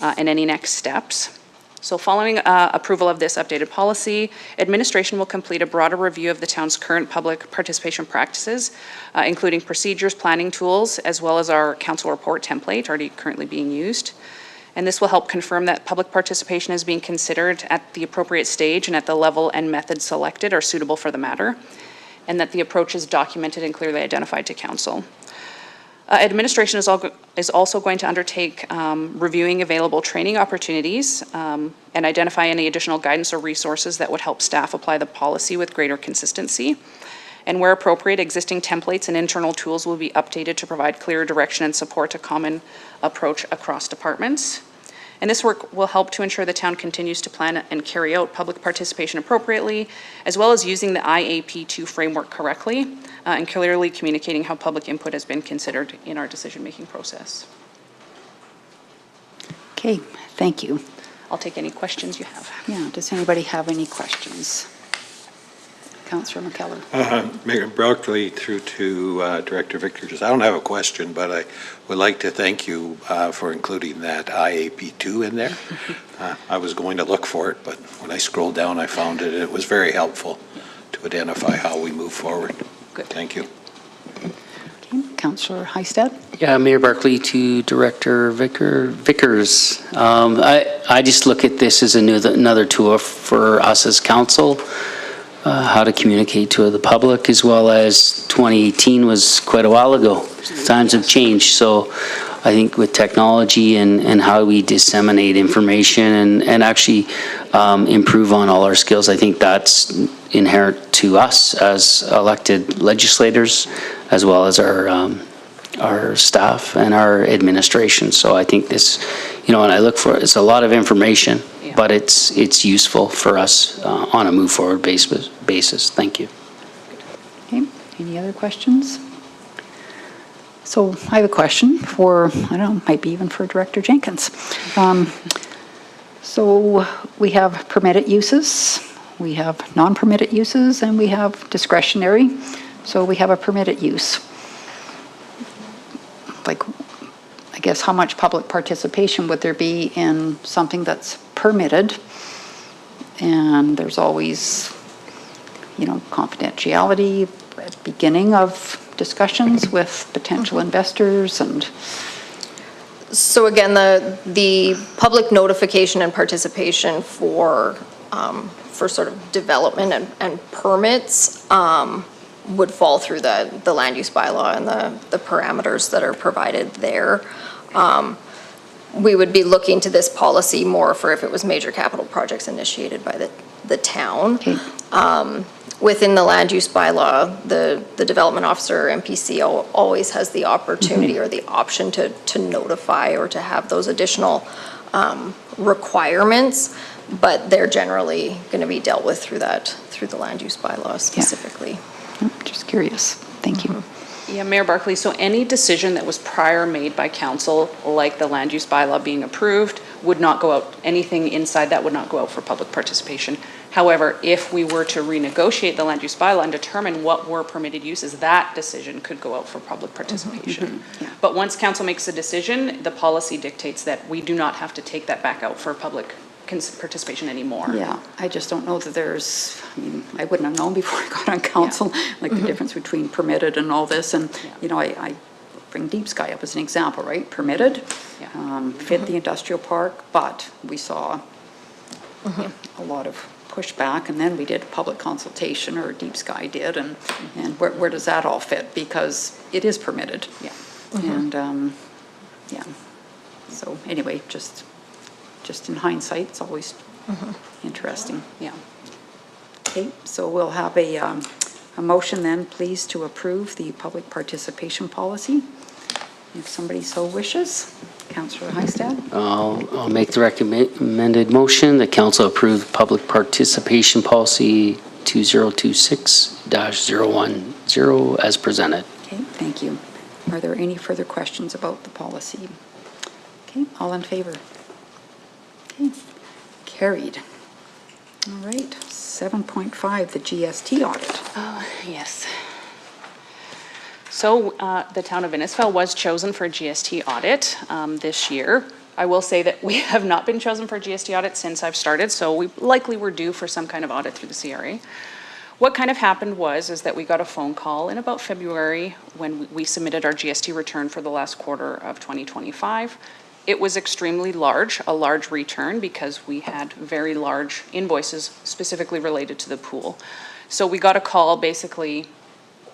and any next steps. So following approval of this updated policy, administration will complete a broader review of the town's current public participation practices, including procedures, planning tools, as well as our council report template already currently being used. And this will help confirm that public participation is being considered at the appropriate stage and at the level and method selected are suitable for the matter, and that the approach is documented and clearly identified to council. Administration is also going to undertake reviewing available training opportunities and identify any additional guidance or resources that would help staff apply the policy with greater consistency. And where appropriate, existing templates and internal tools will be updated to provide clear direction and support a common approach across departments. And this work will help to ensure the town continues to plan and carry out public participation appropriately, as well as using the IAP2 framework correctly and clearly communicating how public input has been considered in our decision-making process. Okay, thank you. I'll take any questions you have. Yeah, does anybody have any questions? Councillor McKellar. Mayor Barclay, through to Director Vickers. I don't have a question, but I would like to thank you for including that IAP2 in there. I was going to look for it, but when I scrolled down, I found it. It was very helpful to identify how we move forward. Good. Thank you. Okay, Councillor Heistad. Yeah, Mayor Barclay to Director Vickers. I just look at this as another tool for us as council. How to communicate to the public, as well as 2018 was quite a while ago. Times have changed, so I think with technology and how we disseminate information and actually improve on all our skills, I think that's inherent to us as elected legislators, as well as our staff and our administration. So I think this, when I look for it, it's a lot of information, but it's useful for us on a move forward basis. Thank you. Okay, any other questions? So I have a question for, I don't know, might be even for Director Jenkins. So we have permitted uses, we have non-permitted uses, and we have discretionary. So we have a permitted use. Like, I guess how much public participation would there be in something that's permitted And there's always, confidentiality at the beginning of discussions with potential investors and. So again, the public notification and participation for sort of development and permits would fall through the land use bylaw and the parameters that are provided there. We would be looking to this policy more for if it was major capital projects initiated by the town. Okay. Within the land use bylaw, the development officer, MPC, always has the opportunity or the option to notify or to have those additional requirements, but they're generally going to be dealt with through the land use bylaw specifically. Just curious. Thank you. Yeah, Mayor Barkley, so any decision that was prior made by council, like the land use bylaw being approved, would not go out, anything inside that would not go out for public participation. However, if we were to renegotiate the land use bylaw and determine what were permitted uses, that decision could go out for public participation. Yeah. But once council makes a decision, the policy dictates that we do not have to take that back out for public participation anymore. Yeah, I just don't know that there's, I wouldn't have known before I got on council, like the difference between permitted and all this. And, I bring Deep Sky up as an example, right? Permitted, fit the industrial park, but we saw a lot of pushback, and then we did public consultation, or Deep Sky did, and where does that all fit? Because it is permitted. Yeah. And, so anyway, just in hindsight, it's always interesting. Yeah. Okay, so we'll have a motion then, please, to approve the public participation policy, if somebody so wishes. Councillor Heistad? I'll make the recommended motion. The council approve public participation policy 2026-010 as presented. Okay, thank you. Are there any further questions about the policy? Okay, all in favor? Okay, carried. All right, 7.5, the GST audit. Yes. So the town of Innisfil was chosen for a GST audit this year. I will say that we have not been chosen for a GST audit since I've started, so we likely were due for some kind of audit through the CRA. What kind of happened is that we got a phone call in about February when we submitted our GST return for the last quarter of 2025. It was extremely large, a large return, because we had very large invoices specifically related to the pool. So we got a call basically,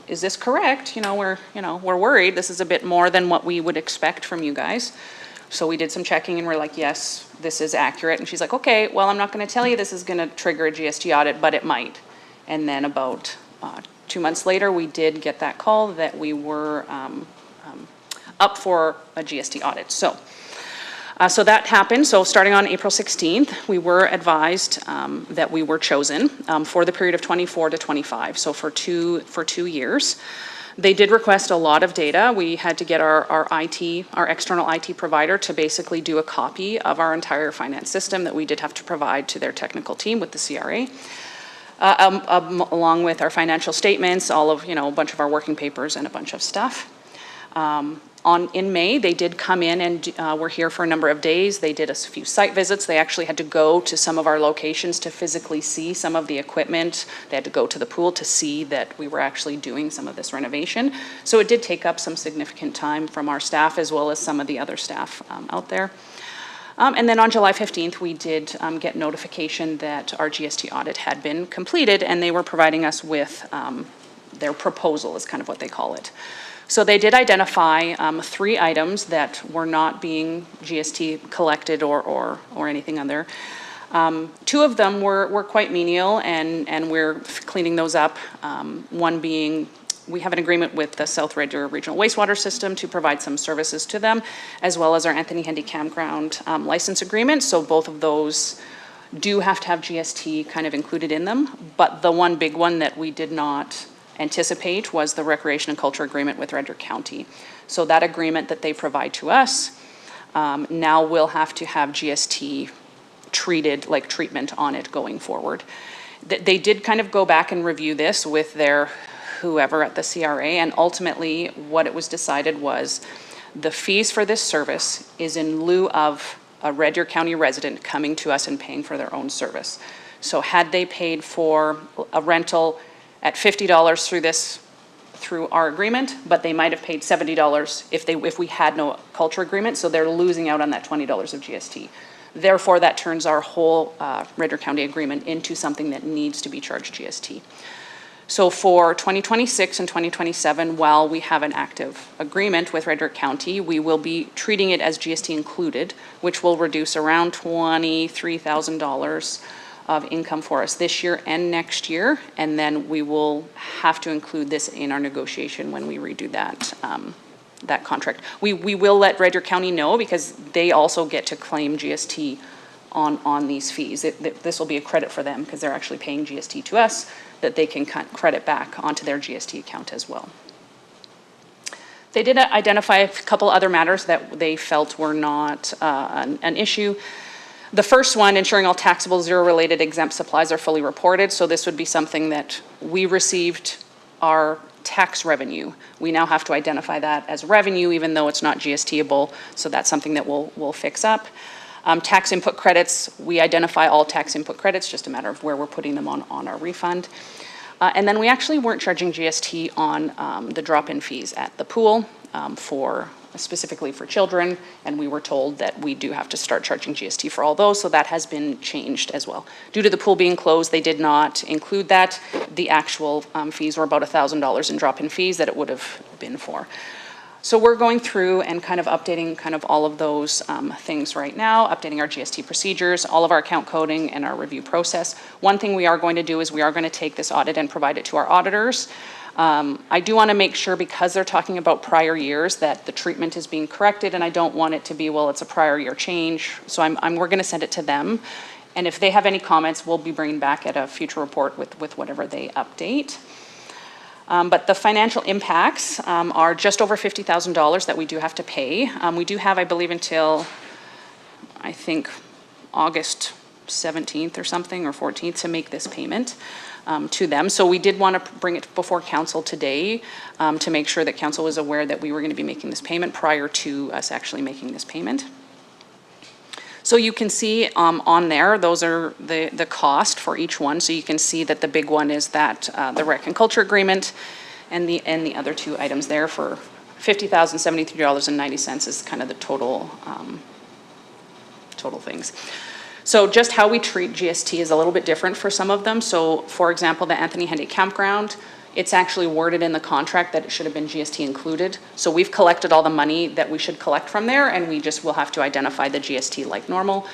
is this correct? We're worried. This is a bit more than what we would expect from you guys. So we did some checking and we're like, yes, this is accurate. And she's like, okay, well, I'm not going to tell you this is going to trigger a GST audit, but it might. And then about 2 months later, we did get that call that we were up for a GST audit. So that happened. So starting on April 16th, we were advised that we were chosen for the period of 24 to 25, so for two years. They did request a lot of data. We had to get our external IT provider to basically do a copy of our entire finance system that we did have to provide to their technical team with the CRA, along with our financial statements, a bunch of our working papers and a bunch of stuff. In May, they did come in and were here for a number of days. They did a few site visits. They actually had to go to some of our locations to physically see some of the equipment. They had to go to the pool to see that we were actually doing some of this renovation. So it did take up some significant time from our staff as well as some of the other staff out there. And then on July 15th, we did get notification that our GST audit had been completed, and they were providing us with their proposal, is kind of what they call it. So they did identify 3 items that were not being GST collected or anything on there. 2 of them were quite menial, and we're cleaning those up. One being, we have an agreement with the South Red Deer Regional Wastewater System to provide some services to them, as well as our Anthony Hendy Campground license agreement. So both of those do have to have GST kind of included in them. But the one big one that we did not anticipate was the Recreation and Culture Agreement with Red Deer County. So that agreement that they provide to us now will have to have GST treatment on it going forward. They did kind of go back and review this with their whoever at the CRA, and ultimately what it was decided was the fees for this service is in lieu of a Red Deer County resident coming to us and paying for their own service. So had they paid for a rental at $50 through our agreement, but they might have paid $70 if we had no culture agreement, so they're losing out on that $20 of GST. Therefore, that turns our whole Red Deer County agreement into something that needs to be charged GST. So for 2026 and 2027, while we have an active agreement with Red Deer County, we will be treating it as GST included, which will reduce around $23,000 of income for us this year and next year, and then we will have to include this in our negotiation when we redo that that contract. We will let Red Deer County know, because they also get to claim GST on these fees. This will be a credit for them because they're actually paying GST to us that they can credit back onto their GST account as well. They did identify a couple other matters that they felt were not an issue. The first one, ensuring all taxable zero-related exempt supplies are fully reported. So this would be something that we received our tax revenue. We now have to identify that as revenue, even though it's not GST-able. So that's something that we'll fix up. Tax input credits, we identify all tax input credits, just a matter of where we're putting them on our refund. And then we actually weren't charging GST on the drop-in fees at the pool specifically for children, and we were told that we do have to start charging GST for all those, so that has been changed as well. Due to the pool being closed, they did not include that. The actual fees were about $1,000 in drop-in fees that it would have been for. So we're going through and kind of updating kind of all of those things right now, updating our GST procedures, all of our account coding and our review process. One thing we are going to do is we are going to take this audit and provide it to our auditors. I do want to make sure, because they're talking about prior years, that the treatment is being corrected, and I don't want it to be, well, it's a prior year change. So we're going to send it to them. And if they have any comments, we'll be bringing back at a future report with whatever they update. But the financial impacts are just over $50,000 that we do have to pay. We do have, I believe, until, I think, August 17th or something, or 14th, to make this payment to them. So we did want to bring it before council today to make sure that council was aware that we were going to be making this payment prior to us actually making this payment. So you can see on there, those are the cost for each one. So you can see that the big one is that the Rec and Culture Agreement, and the other two items there for $50,073.90 is kind of the total things. So just how we treat GST is a little bit different for some of them. So for example, the Anthony Henday Campground, it's actually worded in the contract that it should have been GST included. So we've collected all the money that we should collect from there, and we just will have to identify the GST like normal.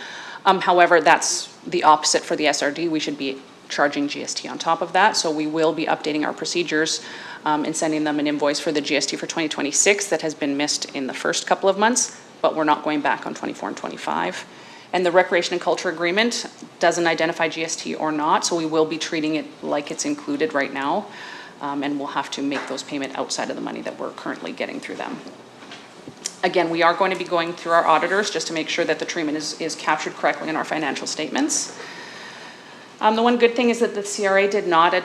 However, that's the opposite for the SRD. We should be charging GST on top of that. So we will be updating our procedures and sending them an invoice for the GST for 2026 that has been missed in the first couple of months, but we're not going back on 24 and 25. And the Recreation and Culture Agreement doesn't identify GST or not, so we will be treating it like it's included right now. And we'll have to make those payments outside of the money that we're currently getting through them. Again, we are going to be going through our auditors just to make sure that the treatment is captured correctly in our financial statements. The one good thing is that the CRA did not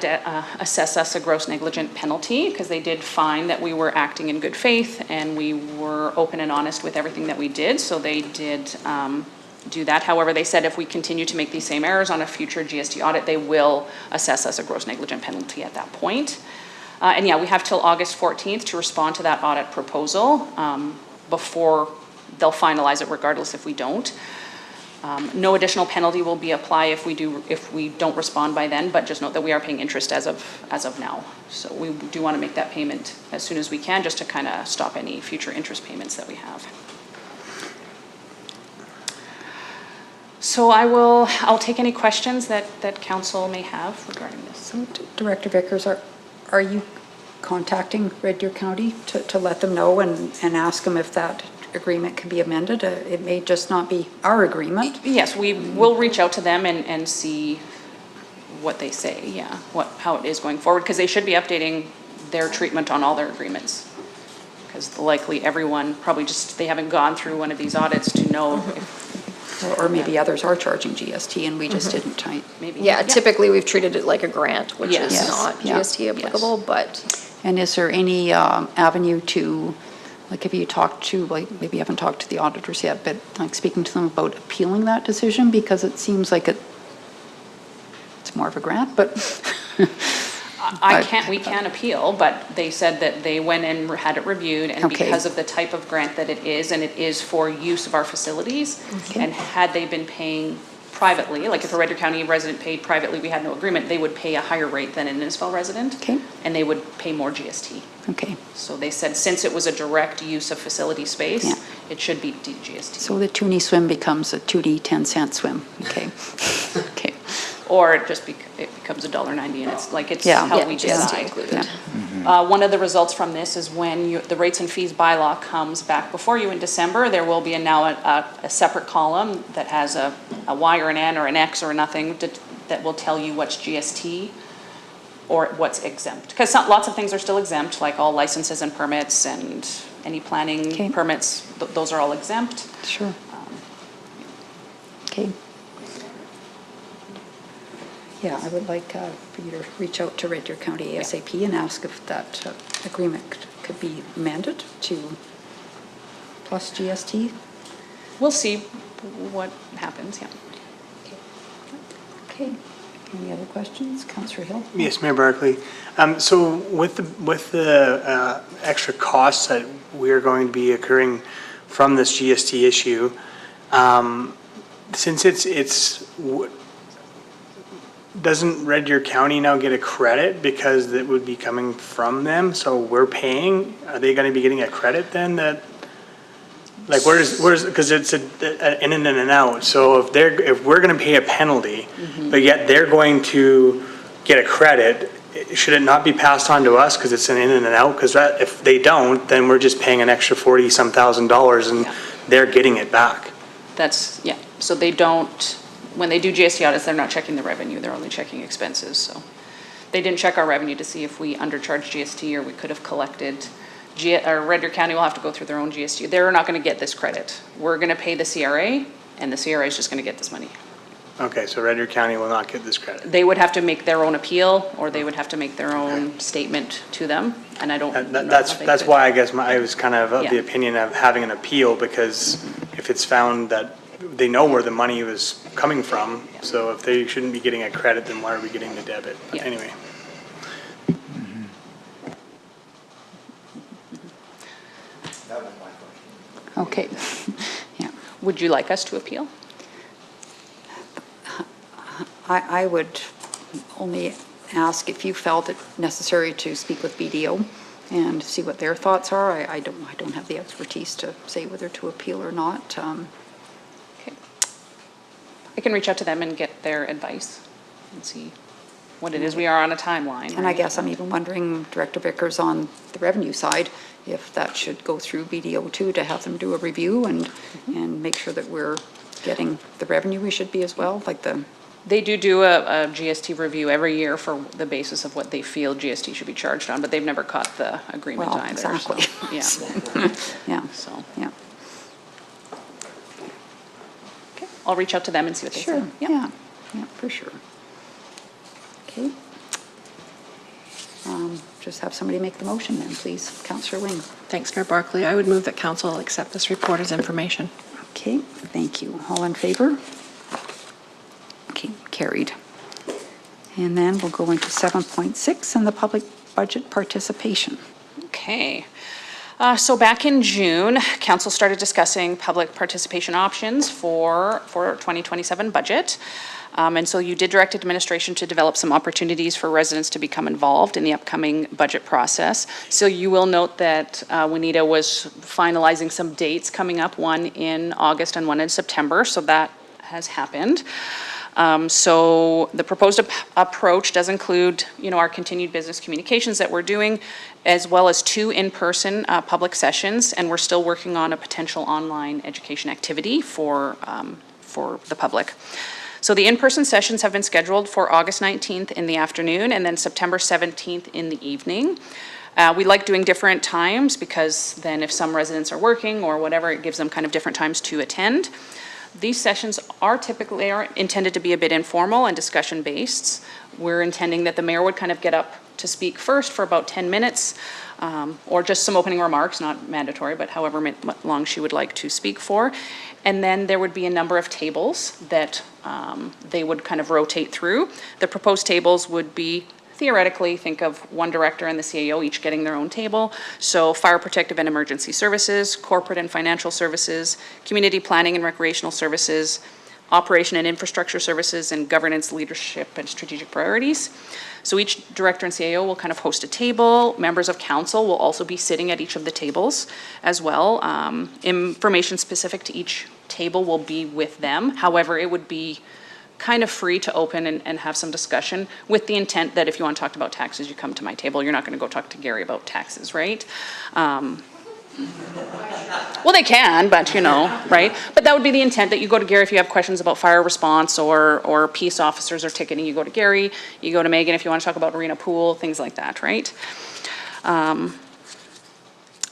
assess us a gross negligent penalty, because they did find that we were acting in good faith and we were open and honest with everything that we did. So they did do that. However, they said if we continue to make these same errors on a future GST audit, they will assess us a gross negligent penalty at that point. And yeah, we have till August 14th to respond to that audit proposal before they'll finalize it, regardless if we don't. No additional penalty will be applied if we don't respond by then, but just note that we are paying interest as of now. So we do want to make that payment as soon as we can, just to kind of stop any future interest payments that we have. So I'll take any questions that council may have regarding this. So Director Vickers, are you contacting Red Deer County to let them know and ask them if that agreement can be amended? It may just not be our agreement. Yes, we will reach out to them and see what they say, yeah, how it is going forward, because they should be updating their treatment on all their agreements. Because likely everyone probably they haven't gone through one of these audits to know or maybe others are charging GST and we just didn't maybe. Yeah, typically we've treated it like a grant, which Yes. is not GST applicable, but. And is there any avenue to, like, have you talked to, like, maybe you haven't talked to the auditors yet, but like speaking to them about appealing that decision? Because it seems like it's more of a grant, but we can appeal, but they said that they went and had it reviewed, and Okay. because of the type of grant that it is, and it is for use of our facilities, Okay. and had they been paying privately, like if a Red Deer County resident paid privately, we had no agreement, they would pay a higher rate than an Innisfil resident. Okay. And they would pay more GST. okay. So they said, since it was a direct use of facility space, Yeah. it should be GST. So the toonie swim becomes a 2D 10-cent swim, okay. Okay, Or it just it becomes $1.90, and it's like, it's Yeah. how Yeah, we GST decide. included. One of the results from this is when the rates and fees bylaw comes back before you in December, there will be now a separate column that has a Y or an N or an X or a nothing that will tell you what's GST or what's exempt. Because lots of things are still exempt, like all licenses and permits and any Okay. planning permits, those are all exempt. sure. Okay. Yeah, I would like for you to reach out to Red Deer County ASAP and ask if that agreement could be amended to plus GST. We'll see what happens, yeah. Okay. Any other questions? Councillor Hill? Yes, Mayor Barkley. So with the extra costs that we're going to be occurring from this GST issue, since doesn't Red Deer County now get a credit because it would be coming from them? So we're paying, are they going to be getting a credit then that, like where's, because it's an in and an out. So if we're going to pay a penalty, but yet they're going to get a credit, should it not be passed on to us because it's an in and an out? Because if they don't, then we're just paying an extra $40-some thousand and they're getting it back. Yeah, so they don't, when they do GST audits, they're not checking the revenue, they're only checking expenses, so. They didn't check our revenue to see if we undercharged GST or we could have collected, or Red Deer County will have to go through their own GST. They're not gonna get this credit. We're gonna pay the CRA, and the CRA is just gonna get this money. Okay, so Red Deer County will not get this credit. They would have to make their own appeal, or they would have to make their own statement to them, and I don't know how That's they that's could. why I guess I was kind of the Yeah. opinion of having an appeal, because if it's found that they know where the money was coming from, so if they shouldn't be getting a credit, then why are we getting the debit? But Yeah. anyway. Okay. Yeah. Would you like us to appeal? I would only ask if you felt it necessary to speak with BDO and see what their thoughts are. I don't have the expertise to say whether to appeal or not. Okay. I can reach out to them and get their advice and see what it is. We are on a timeline. And I right? guess I'm even wondering, Director Vickers, on the revenue side, if that should go through BDO too, to have them do a review and make sure that we're getting the revenue we should be as well, like the... They do a GST review every year for the basis of what they feel GST should be charged on, but they've never caught the agreement Well, either. exactly. So, yeah. Yeah, So, yeah. okay, I'll reach out to them and see what they say. Sure, yeah, for sure. Okay. Just have somebody make the motion then, please. Councillor Wing. Thanks, Mayor Barkley. I would move that council accept this report as information. Okay, thank you. All in favor? Okay, carried. And then we'll go into 7.6 and the public budget participation. Okay. So back in June, council started discussing public participation options for 2027 budget. And so you did direct administration to develop some opportunities for residents to become involved in the upcoming budget process. So you will note that Juanita was finalizing some dates coming up, one in August and one in September. So that has happened. So the proposed approach does include, our continued business communications that we're doing, as well as 2 in-person public sessions, and we're still working on a potential online education activity for the public. So the in-person sessions have been scheduled for August 19th in the afternoon and then September 17th in the evening. We like doing different times because then if some residents are working or whatever, it gives them kind of different times to attend. these sessions are typically intended to be a bit informal and discussion-based. We're intending that the mayor would kind of get up to speak first for about 10 minutes, or just some opening remarks, not mandatory, but however long she would like to speak for. And then there would be a number of tables that they would kind of rotate through. The proposed tables would be, theoretically, think of one director and the CAO each getting their own table. So fire protective and emergency services, corporate and financial services, community planning and recreational services, operation and infrastructure services, and governance, leadership, and strategic priorities. So each director and CAO will kind of host a table. Members of council will also be sitting at each of the tables as well. Information specific to each table will be with them. However, it would be kind of free to open and have some discussion, with the intent that if you want to talk about taxes, you come to my table. You're not going to go talk to Gary about taxes, right? Well, they can, but right? But that would be the intent, that you go to Gary if you have questions about fire response or peace officers or ticketing. You go to Gary, you go to Megan if you want to talk about arena pool, things like that, right?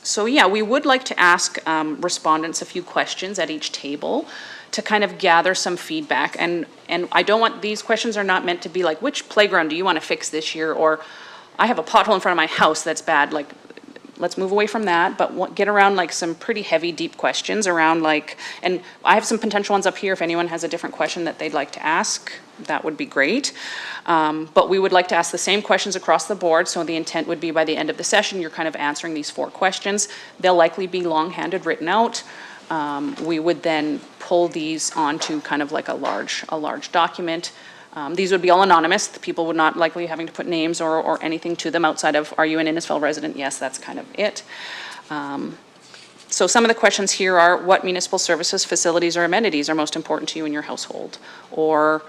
So yeah, we would like to ask respondents a few questions at each table to kind of gather some feedback. And I don't want, these questions are not meant to be like, which playground do you want to fix this year? Or I have a pothole in front of my house that's bad. Like, let's move away from that, but get around like some pretty heavy, deep questions around like, and I have some potential ones up here. If anyone has a different question that they'd like to ask, that would be great. But we would like to ask the same questions across the board. So the intent would be by the end of the session, you're kind of answering these 4 questions. They'll likely be long-handed, written out. We would then pull these onto kind of like a large document. These would be all anonymous. The people would not likely having to put names or anything to them outside of, are you an Innisfil resident? Yes, that's kind of it. So some of the questions here are, what municipal services, facilities, or amenities are most important to you in your household? Or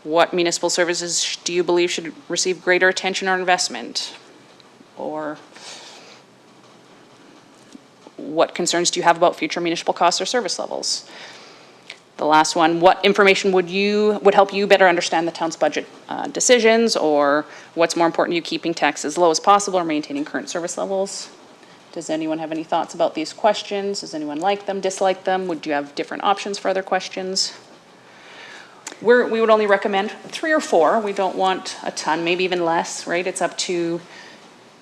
what municipal services do you believe should receive greater attention or investment? Or what concerns do you have about future municipal costs or service levels? The last one, what information would help you better understand the town's budget decisions? Or what's more important to you, keeping taxes low as possible or maintaining current service levels? Does anyone have any thoughts about these questions? Does anyone like them, dislike them? Would you have different options for other questions? We would only recommend 3 or 4. We don't want a ton, maybe even less, right? It's up to,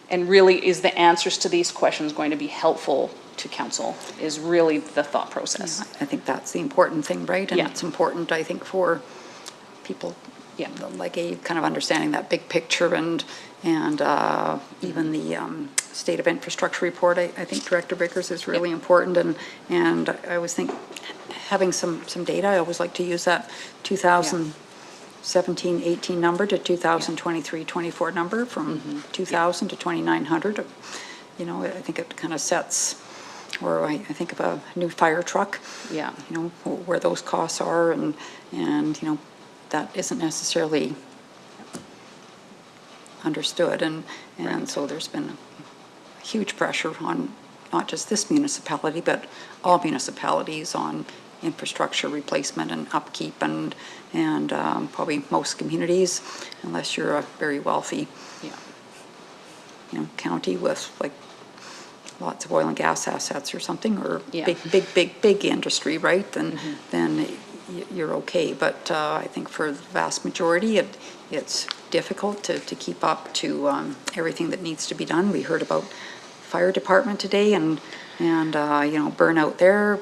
and really, is the answers to these questions going to be helpful to council, is really the thought process. I think that's the important thing, right? And it's important, I think, for people, like a kind of understanding that big picture, and even the state of infrastructure report. I think Director Vickers is really important, and I always think having some data. I always like to use that 2017-18 number to 2023-24 number, from 2,000 to 2,900. I think it kind of sets. Or I think of a new fire truck, where those costs are, and that isn't necessarily understood, and so there's been a huge pressure on not just this municipality, but all municipalities on infrastructure replacement and upkeep, and probably most communities, unless you're a very wealthy, county with like lots of oil and gas assets or something, or big industry, right? Then you're okay. But I think for the vast majority, it's difficult to keep up to everything that needs to be done. We heard about fire department today, and burnout there.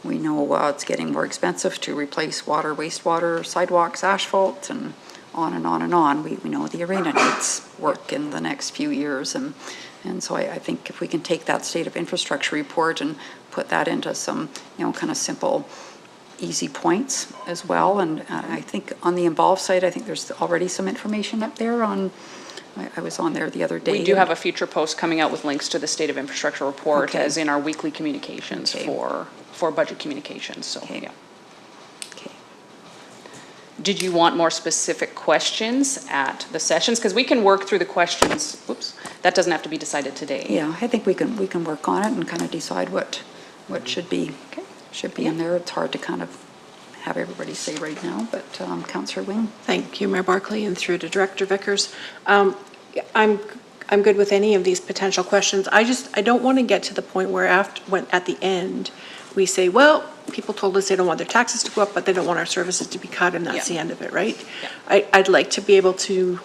We know it's getting more expensive to replace water, wastewater, sidewalks, asphalt, and on and on and on. We know the arena needs work in the next few years, and so I think if we can take that state of infrastructure report and put that into some, kind of simple, easy points as well. And I think on the involved side, I think there's already some information up there on, I was on there the other day. We do have a future post coming out with links to the state of infrastructure report, as in our weekly communications for budget communications, so yeah. Did you want more specific questions at the sessions? Because we can work through the questions. Oops, that doesn't have to be decided today. Yeah, I think we can work on it and kind of decide what should be in there. It's hard to kind of have everybody say right now, but Councillor Wing. Thank you, Mayor Barkley, and through to Director Vickers. I'm good with any of these potential questions. I don't want to get to the point where at the end we say, well, people told us they don't want their taxes to go up, but they don't want our services to be cut, and that's the end of it, right? I'd like to be able to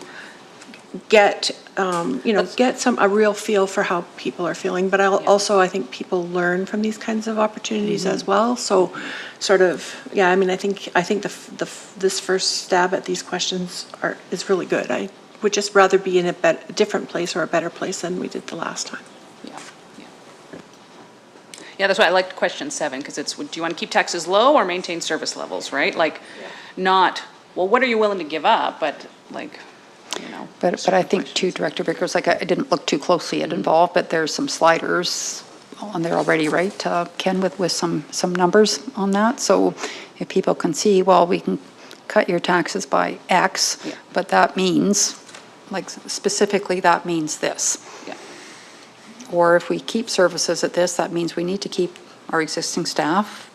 get, get a real feel for how people are feeling, but also, I think people learn from these kinds of opportunities as well, so sort of, I mean, I think this first stab at these questions is really good. I would just rather be in a different place or a better place than we did the last time. Yeah, that's why I liked question 7, because it's, do you want to keep taxes low or maintain service levels, right? Like, not, well, what are you willing to give up, but like, you know. But I think too, Director Vickers, like I didn't look too closely at involved, but there's some sliders on there already, right, Ken, with some numbers on that. So if people can see, well, we can cut your taxes by X, but that means, like specifically, that means this. Or if we keep services at this, that means we need to keep our existing staff.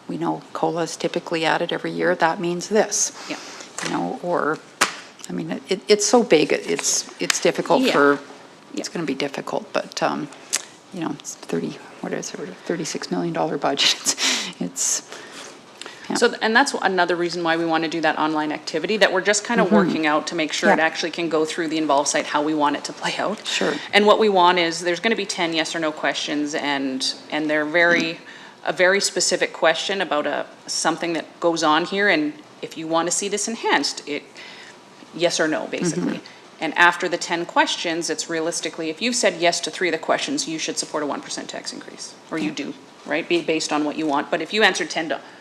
We know COLA is typically added every year. That means this. You know, or, I mean, it's so big, it's difficult for, it's going to be difficult, but, you know, it's $36 million budget. It's So, and that's another reason why we want to do that online activity, that we're just kind of working out to make sure it actually can go through the involved site how we want it to play out. Sure. And what we want is, there's going to be 10 yes or no questions, and they're a very specific question about something that goes on here, and if you want to see this enhanced, yes or no, basically. And after the 10 questions, it's realistically, if you've said yes to 3 of the questions, you should support a 1% tax increase, or you do, right, based on what you want. But if you answered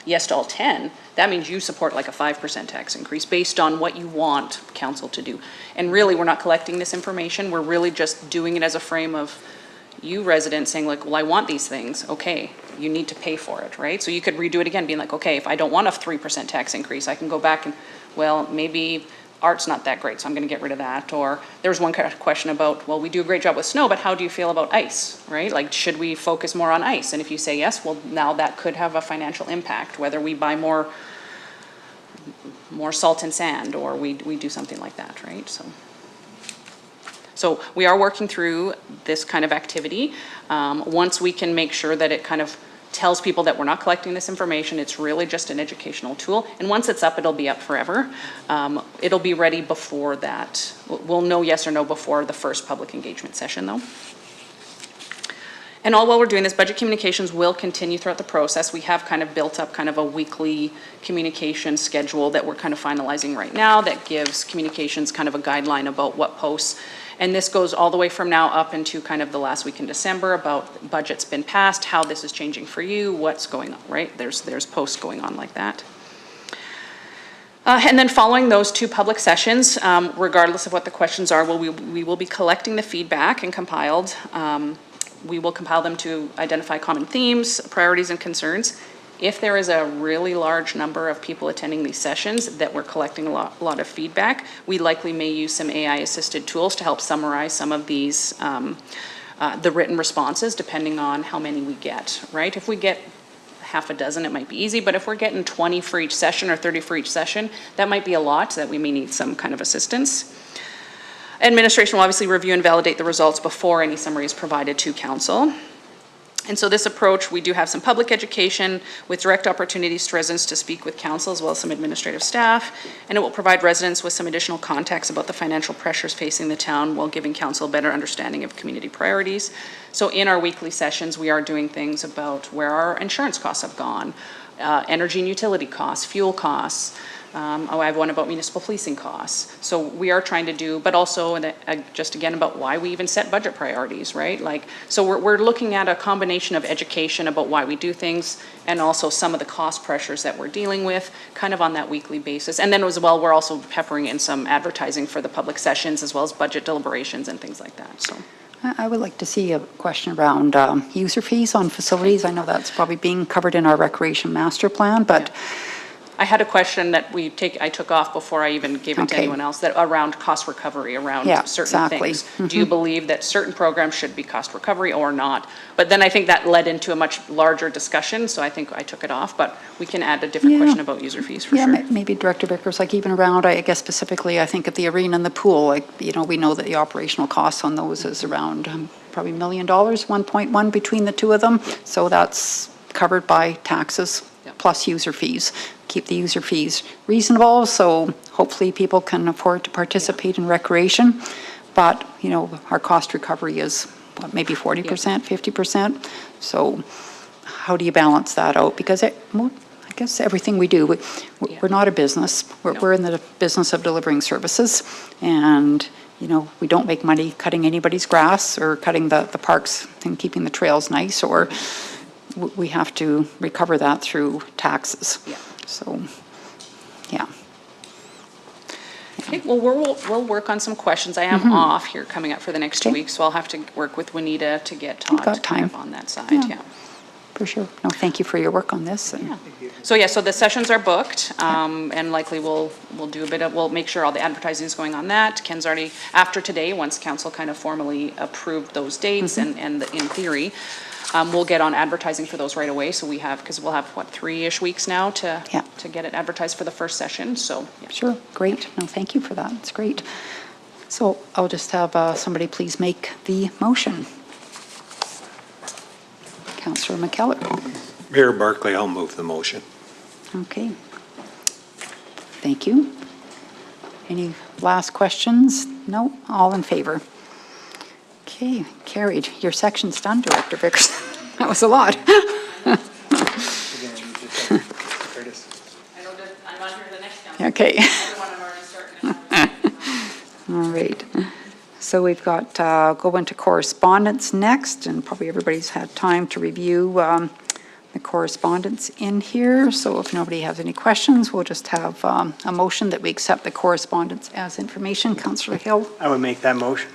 yes to all 10, that means you support like a 5% tax increase based on what you want council to do. And really, we're not collecting this information. We're really just doing it as a frame of you residents saying like, well, I want these things. Okay, you need to pay for it, right? So you could redo it again, being like, okay, if I don't want a 3% tax increase, I can go back and, well, maybe art's not that great, so I'm going to get rid of that. Or there was one question about, well, we do a great job with snow, but how do you feel about ice, right? Like, should we focus more on ice? And if you say yes, well, now that could have a financial impact, whether we buy more salt and sand, or we do something like that, right? So we are working through this kind of activity. Once we can make sure that it kind of tells people that we're not collecting this information, it's really just an educational tool. And once it's up, it'll be up forever. It'll be ready before that. We'll know yes or no before the first public engagement session, though. And all while we're doing this, budget communications will continue throughout the process. We have kind of built up kind of a weekly communication schedule that we're kind of finalizing right now that gives communications kind of a guideline about what posts. And this goes all the way from now up into kind of the last week in December about budget's been passed, how this is changing for you, what's going on, right? There's posts going on like that. And then following those 2 public sessions, regardless of what the questions are, we will be collecting the feedback and compiled. We will compile them to identify common themes, priorities, and concerns. If there is a really large number of people attending these sessions that we're collecting a lot of feedback, we likely may use some AI-assisted tools to help summarize some of these, the written responses, depending on how many we get, right? If we get half a dozen, it might be easy, but if we're getting 20 for each session or 30 for each session, that might be a lot, that we may need some kind of assistance. Administration will obviously review and validate the results before any summary is provided to council. And so this approach, we do have some public education with direct opportunities to residents to speak with council as well as some administrative staff. And it will provide residents with some additional context about the financial pressures facing the town while giving council a better understanding of community priorities. So in our weekly sessions, we are doing things about where our insurance costs have gone, energy and utility costs, fuel costs. I have one about municipal policing costs. So we are trying to do, but also just again about why we even set budget priorities, right? Like, so we're looking at a combination of education about why we do things and also some of the cost pressures that we're dealing with kind of on that weekly basis. And then as well, we're also peppering in some advertising for the public sessions as well as budget deliberations and things like that, so. I would like to see a question around user fees on facilities. I know that's probably being covered in our recreation master plan, but I had a question that I took off before I even gave it to anyone else, that around cost recovery, around certain things. Do you believe that certain programs should be cost recovery or not? But then I think that led into a much larger discussion, so I think I took it off, but we can add a different question about user fees for sure. Maybe Director Vickers, like even around, I guess specifically, I think at the arena and the pool, like, you know, we know that the operational costs on those is around probably $1 million, 1.1 between the 2 of them. So that's covered by taxes Yeah. plus user fees. Keep the user fees reasonable, so hopefully people can afford to participate in recreation. But, you know, our cost recovery is, what, maybe 40%, 50%? So how do you balance that out? Because well, I guess everything we do, we're not a business. We're in the business of delivering services. And, you know, we don't make money cutting anybody's grass or cutting the parks and keeping the trails nice, or we have to recover that through taxes. Yeah. So, yeah. Okay, well, we'll work on some questions. I am off here coming up for the next 2 Okay. weeks, so I'll have to work with Juanita to get Todd got kind of time. on that side, Yeah. yeah. For sure. No, thank you for your work on this. And Yeah. So the sessions are booked, and likely we'll do a bit of, we'll make sure all the advertising is going on that. Ken's already, after today, once council kind of formally approved those dates and in theory, we'll get on advertising for those right away. So we have, because we'll have, what, 3-ish weeks now to get it advertised for the first session, so. Yeah. Sure, great. No, thank you for that. It's great. So I'll just have somebody please make the motion. Councillor McKellar. Mayor Barclay, I'll move the motion. Okay. Thank you. Any last questions? No? All in favor? Okay, carried. Your section's done, Director Vickers. That was a lot. Okay. All right. So we've got, go into correspondence next, and probably everybody's had time to review the correspondence in here. So if nobody has any questions, we'll just have a motion that we accept the correspondence as information. Councillor Hill. I would make that motion.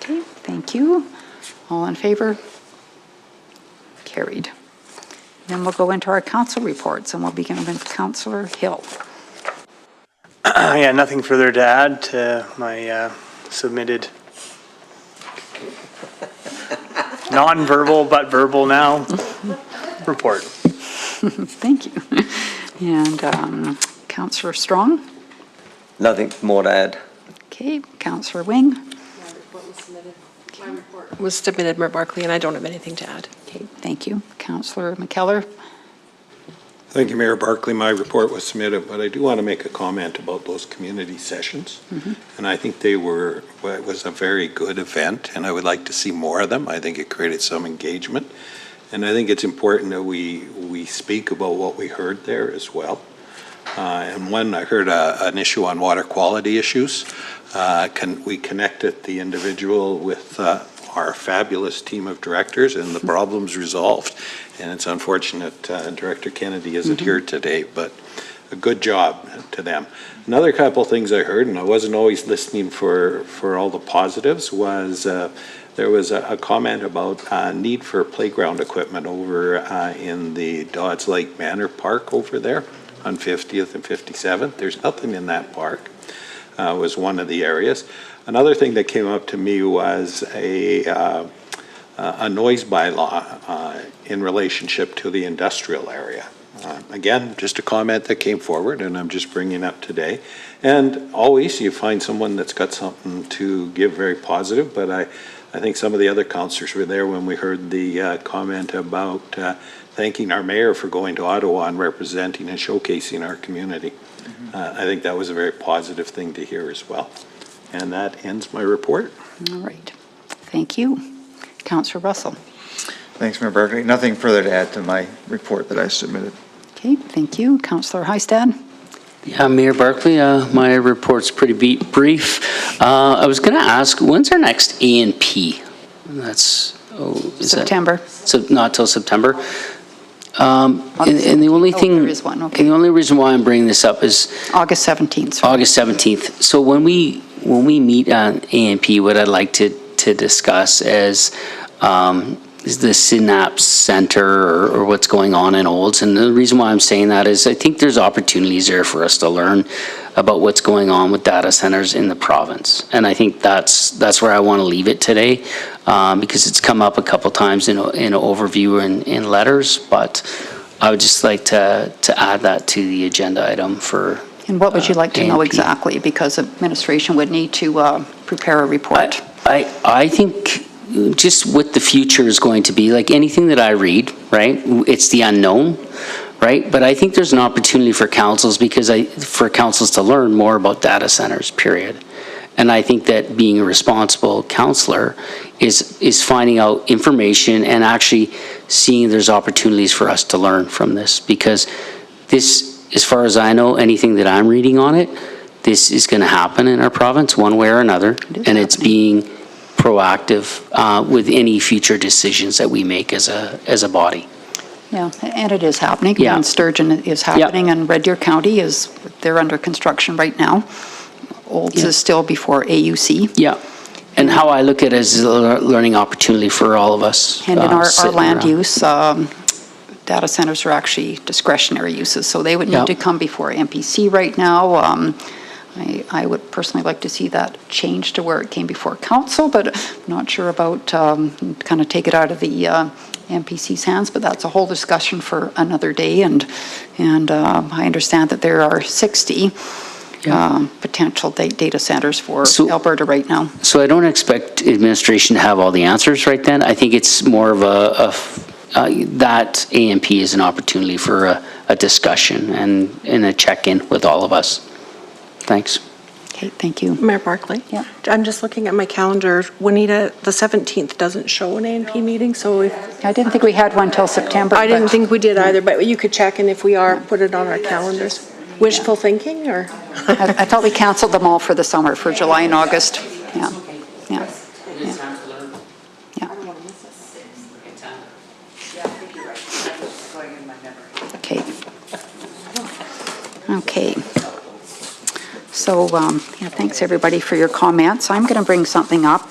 Okay, thank you. All in favor? Carried. Then we'll go into our council reports, and we'll begin with Councillor Hill. Yeah, nothing further to add to my submitted non-verbal but verbal now report. Thank you. And Councillor Strong? Nothing more to add. Okay, Councillor Wing? Was submitted, Mayor Barkley, and I don't have anything to add. Okay, thank you. Councillor McKellar? Thank you, Mayor Barclay. My report was submitted, but I do want to make a comment about those community sessions. And I think it was a very good event, and I would like to see more of them. I think it created some engagement. And I think it's important that we speak about what we heard there as well. And one, I heard an issue on water quality issues. We connected the individual with our fabulous team of directors, and the problem's resolved. And it's unfortunate Director Kennedy isn't here today, but a good job to them. Another couple things I heard, and I wasn't always listening for all the positives, was there was a comment about need for playground equipment over in the Dodds Lake Manor Park over there on 50th and 57th. There's nothing in that park, was one of the areas. Another thing that came up to me was a noise bylaw in relationship to the industrial area. Again, just a comment that came forward, and I'm just bringing up today. And always you find someone that's got something to give very positive, but I think some of the other councillors were there when we heard the comment about thanking our mayor for going to Ottawa and representing and showcasing our community. I think that was a very positive thing to hear as well. And that ends my report. All right. Thank you. Councillor Russell. Thanks, Mayor Barkley. Nothing further to add to my report that I submitted. Okay, thank you. Councillor Heistad. Yeah, Mayor Barkley, my report's pretty brief. I was going to ask, when's our next A&P? That's September. So not till September. And the only thing, there is one, okay. and the only reason why I'm bringing this up is August 17th. Sorry. August 17th. So when we meet on A&P, what I'd like to discuss is the Synapse Center or what's going on in Olds. And the reason why I'm saying that is I think there's opportunities there for us to learn about what's going on with data centers in the province. And I think that's where I want to leave it today, because it's come up a couple times in an overview in letters, but I would just like to add that to the agenda item for And what would you like to know A&P. exactly? Because administration would need to prepare a report. I think, just what the future is going to be, like anything that I read, right? It's the unknown, right? But I think there's an opportunity for councils for councils to learn more about data centers, period. And I think that being a responsible councillor is finding out information and actually seeing there's opportunities for us to learn from this, because this, as far as I know, anything that I'm reading on it, this is going to happen in our province one way or another, and it's being proactive with any future decisions that we make as a body. Yeah, and it is happening. Yeah. And Sturgeon is happening, and Red Deer County they're under construction right now. Olds is still before AUC. Yeah, and how I look at it is a learning opportunity for all of us. And in our sitting land around. use, data centers are actually discretionary uses, so they would need to come before MPC right now. I would personally like to see that change to where it came before council, but I'm not sure about kind of take it out of the MPC's hands, but that's a whole discussion for another day. And I understand that there are 60 potential data centers for Alberta right now. So I don't expect administration to have all the answers right then. I think it's more of that AMP is an opportunity for a discussion and a check-in with all of us. Thanks. Okay, thank you. Mayor Barkley? Yeah. I'm just looking at my calendar. Juanita, the 17th doesn't show an ANP meeting, so if... I didn't think we had one till September. I didn't think we did either, but you could check, and if we are, put it on our calendars. Wishful thinking, or? I thought we canceled them all for the summer, for July and August. Yeah, yeah. Okay. Okay. So, thanks everybody for your comments. I'm going to bring something up.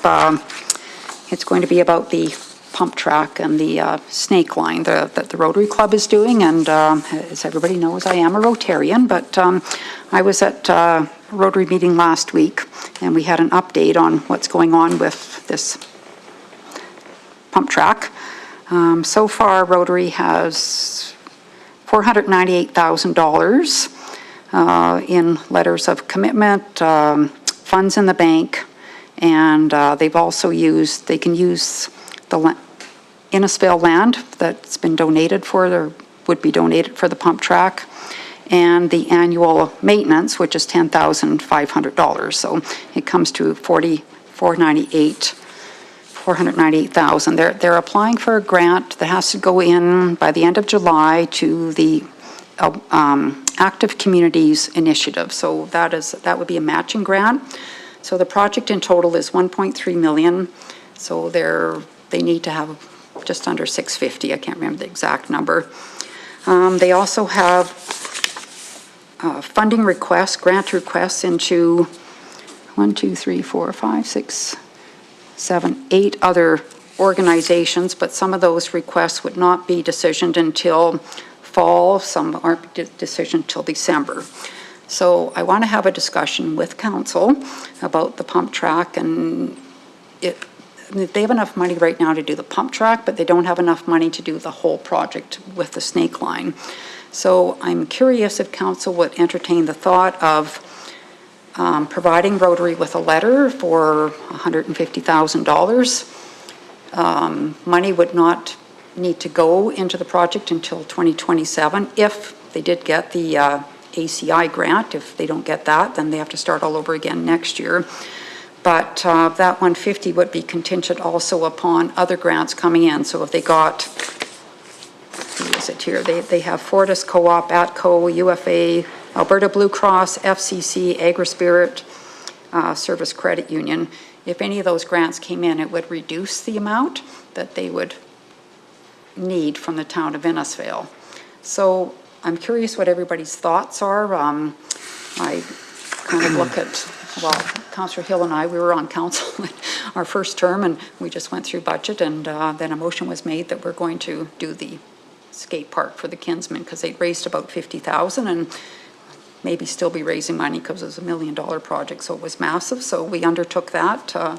It's going to be about the pump track and the snake line that the Rotary Club is doing. And as everybody knows, I am a Rotarian, but I was at a Rotary meeting last week, and we had an update on what's going on with this pump track. So far, Rotary has $498,000 in letters of commitment, funds in the bank, and they've also they can use the Innisfail land that's been donated or would be donated for the pump track, and the annual maintenance, which is $10,500. So it comes to $498,000. They're applying for a grant that has to go in by the end of July to the Active Communities Initiative. So that would be a matching grant. So the project in total is $1.3 million. So they need to have just under 650. I can't remember the exact number. They also have funding requests, grant requests into 8 other organizations, but some of those requests would not be decisioned until fall, some aren't decisioned till December. So I want to have a discussion with council about the pump track, and they have enough money right now to do the pump track, but they don't have enough money to do the whole project with the snake line. So I'm curious if council would entertain the thought of providing Rotary with a letter for $150,000. Money would not need to go into the project until 2027 if they did get the ACI grant. If they don't get that, then they have to start all over again next year. But that 150 would be contingent also upon other grants coming in. So if they got, who is it here? They have Fortis Co-op, ATCO, UFA, Alberta Blue Cross, FCC, AgriSpirit, Service Credit Union. If any of those grants came in, it would reduce the amount that they would need from the town of Innisfail. So I'm curious what everybody's thoughts are. I kind of look at, well, Councillor Hill and I, we were on council our first term, and we just went through budget, and then a motion was made that we're going to do the skate park for the Kinsmen, because they'd raised about $50,000 and maybe still be raising money because it was $1 million project, so it was massive. So we undertook that to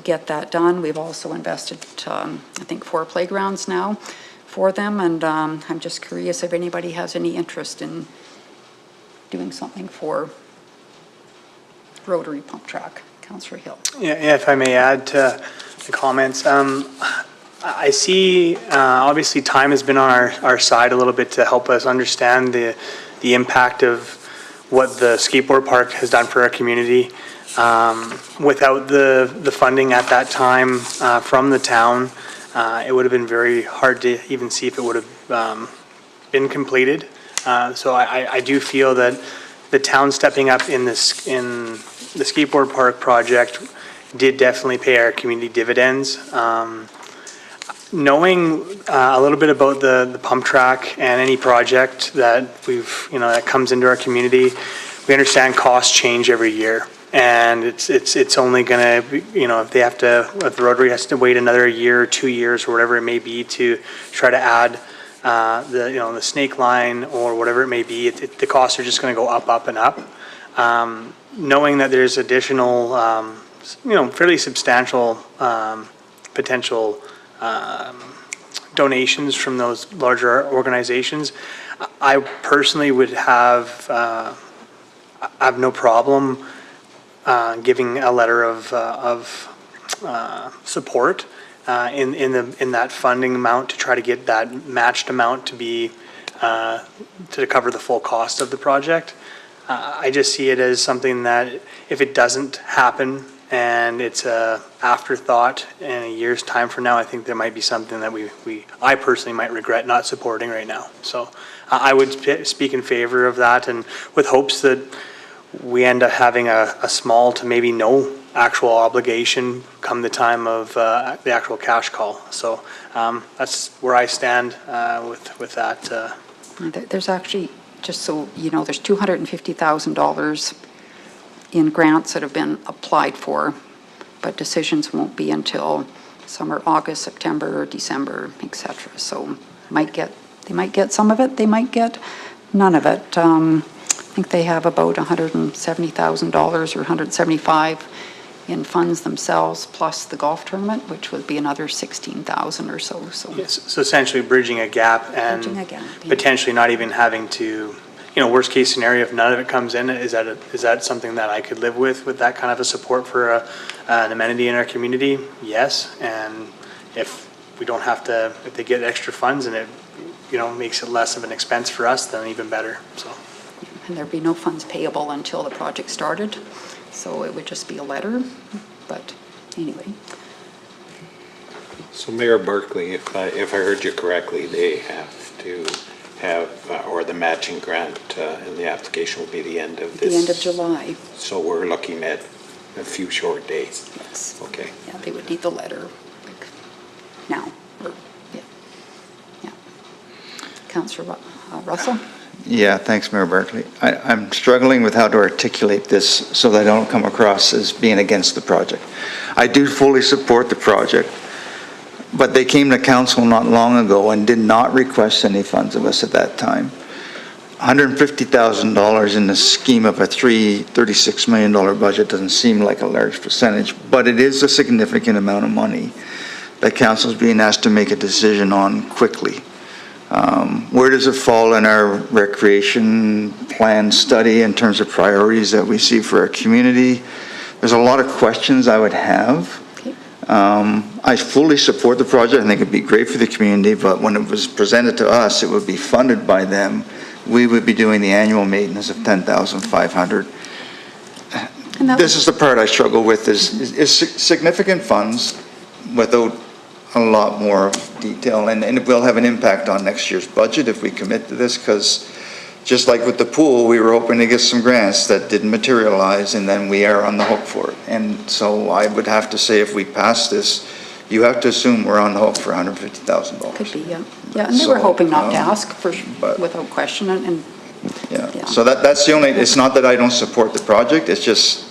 get that done. We've also invested, I think, 4 playgrounds now for them, and I'm just curious if anybody has any interest in doing something for Rotary pump track. Councillor Hill. Yeah, if I may add to the comments. I see, obviously, time has been on our side a little bit to help us understand the impact of what the skateboard park has done for our community. Without the funding at that time from the town, it would have been very hard to even see if it would have been completed. So I do feel that the town stepping up in the skateboard park project did definitely pay our community dividends. Knowing a little bit about the pump track and any project that that comes into our community, we understand costs change every year. And it's only gonna, if the Rotary has to wait another year or 2 years or whatever it may be to try to add the snake line or whatever it may be, the costs are just gonna go up and up. Knowing that there's additional, fairly substantial potential donations from those larger organizations, I personally would have no problem giving a letter of support in that funding amount to try to get that matched amount to be to cover the full cost of the project. I just see it as something that if it doesn't happen and it's a afterthought in a year's time from now, I think there might be something that I personally might regret not supporting right now. So I would speak in favor of that, and with hopes that we end up having a small to maybe no actual obligation come the time of the actual cash call. So that's where I stand with that. There's actually, just so you know, there's $250,000 in grants that have been applied for, but decisions won't be until summer, August, September, December, etc. So they might get some of it, they might get none of it. I think they have about $170,000 or $175,000 in funds themselves, plus the golf tournament, which would be another $16,000 or so. Yes, so essentially bridging a gap and potentially not even having to, worst case scenario, if none of it comes in, is that something that I could live with that kind of a support for an amenity in our community? Yes, and if we don't have to, if they get extra funds and it, makes it less of an expense for us, then even better, so. And there'd be no funds payable until the project started, so it would just be a letter, but anyway. So Mayor Barkley, if I heard you correctly, they have to have, or the matching grant in the application will be the end of this. The end of July. So we're looking at a few short days. Yes. Okay. Yeah, they would need the letter like now. Yeah. Councillor Russell? Yeah, thanks, Mayor Barkley. I'm struggling with how to articulate this so that I don't come across as being against the project. I do fully support the project, but they came to council not long ago and did not request any funds of us at that time. $150,000 in the scheme of a $36 million budget doesn't seem like a large percentage, but it is a significant amount of money that council is being asked to make a decision on quickly. Where does it fall in our recreation plan study in terms of priorities that we see for our community? There's a lot of questions I would have. I fully support the project. I think it'd be great for the community, but when it was presented to us, it would be funded by them. We would be doing the annual maintenance of $10,500. This is the part I struggle with is significant funds without a lot more detail, and it will have an impact on next year's budget if we commit to this, because just like with the pool, we were hoping to get some grants that didn't materialize, and then we are on the hook for it. And so I would have to say, if we pass this, you have to assume we're on the hook for $150,000. Could be, yeah. Yeah, and they were hoping not to ask for, without question, and yeah. So that's the only, it's not that I don't support the project, it's just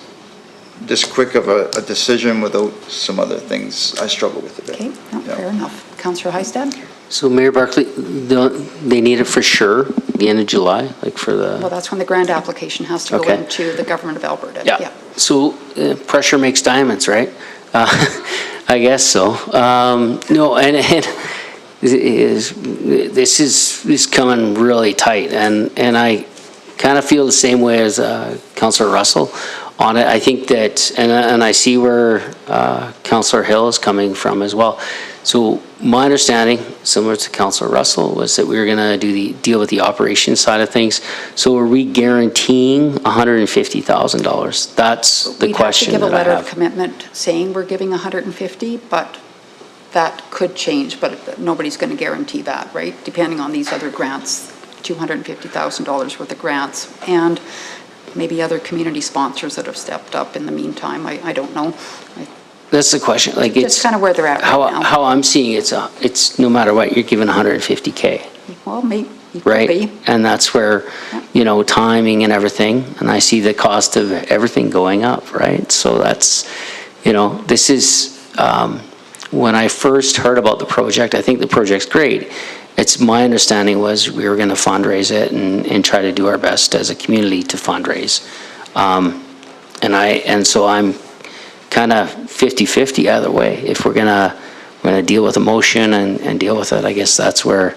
this quick of a decision without some other things I struggle with a bit. Okay, no, fair enough. Councillor Heistad? So Mayor Barkley, they need it for sure, the end of July, like for the... Well, that's when the grant application has to go into the government of Alberta. Yeah. So pressure makes diamonds, right? I guess so. No, and this is coming really tight, and I kind of feel the same way as Councillor Russell on it. I think that, and I see where Councillor Hill is coming from as well. So my understanding, similar to Councillor Russell, was that we were going to deal with the operations side of things. So are we guaranteeing $150,000? That's the question that I We'd have to give a letter of have. commitment saying we're giving 150, but that could change, but nobody's going to guarantee that, right? Depending on these other grants, $250,000 worth of grants, and maybe other community sponsors that have stepped up in the meantime. I don't know. That's the question. Like, It's it's kind of where they're at right now. how I'm seeing it's no matter what, you're giving 150K, Well, maybe, it could right? be. And that's where, timing and everything, and I see the cost of everything going up, right? So that's, this is, when I first heard about the project, I think the project's great. It's my understanding was we were going to fundraise it and try to do our best as a community to fundraise. And so I'm kind of 50-50 either way. If we're gonna deal with emotion and deal with it, I guess that's where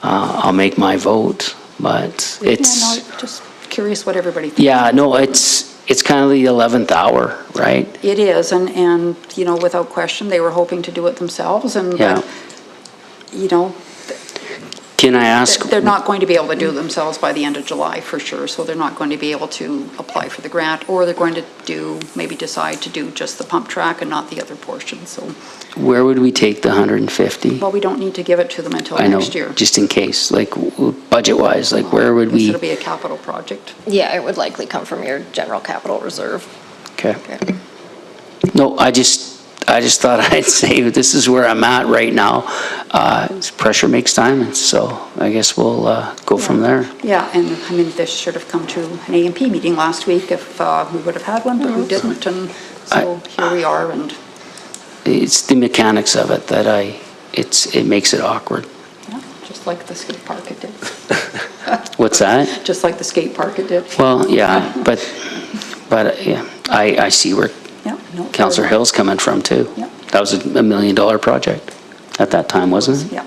I'll make my vote. But it's Just curious what everybody thinks. it's kind of the 11th hour, right? It is, and without question, they were hoping to do it themselves, and Yeah. Can I ask? they're not going to be able to do it themselves by the end of July for sure, so they're not going to be able to apply for the grant, or they're going to maybe decide to do just the pump track and not the other portion, so. Where would we take the 150? Well, we don't need to give it to them until I know, next year. just in case, like budget-wise, like where would we? It'll be a capital project. Yeah, it would likely come from your general capital reserve. Okay. No, I just thought I'd say this is where I'm at right now. Pressure makes diamonds, so I guess we'll go from there. Yeah, and this should have come to an A&P meeting last week if we would have had one, but we didn't, and so here we are, and. It's the mechanics of it that it makes it awkward. Yeah, just like the skate park it did. What's that? Just like the skate park it did. Well, yeah, but yeah, I see where Yeah, no. Councillor Hill's coming from too. Yeah. That was a $1 million project at that time, wasn't it? Yeah.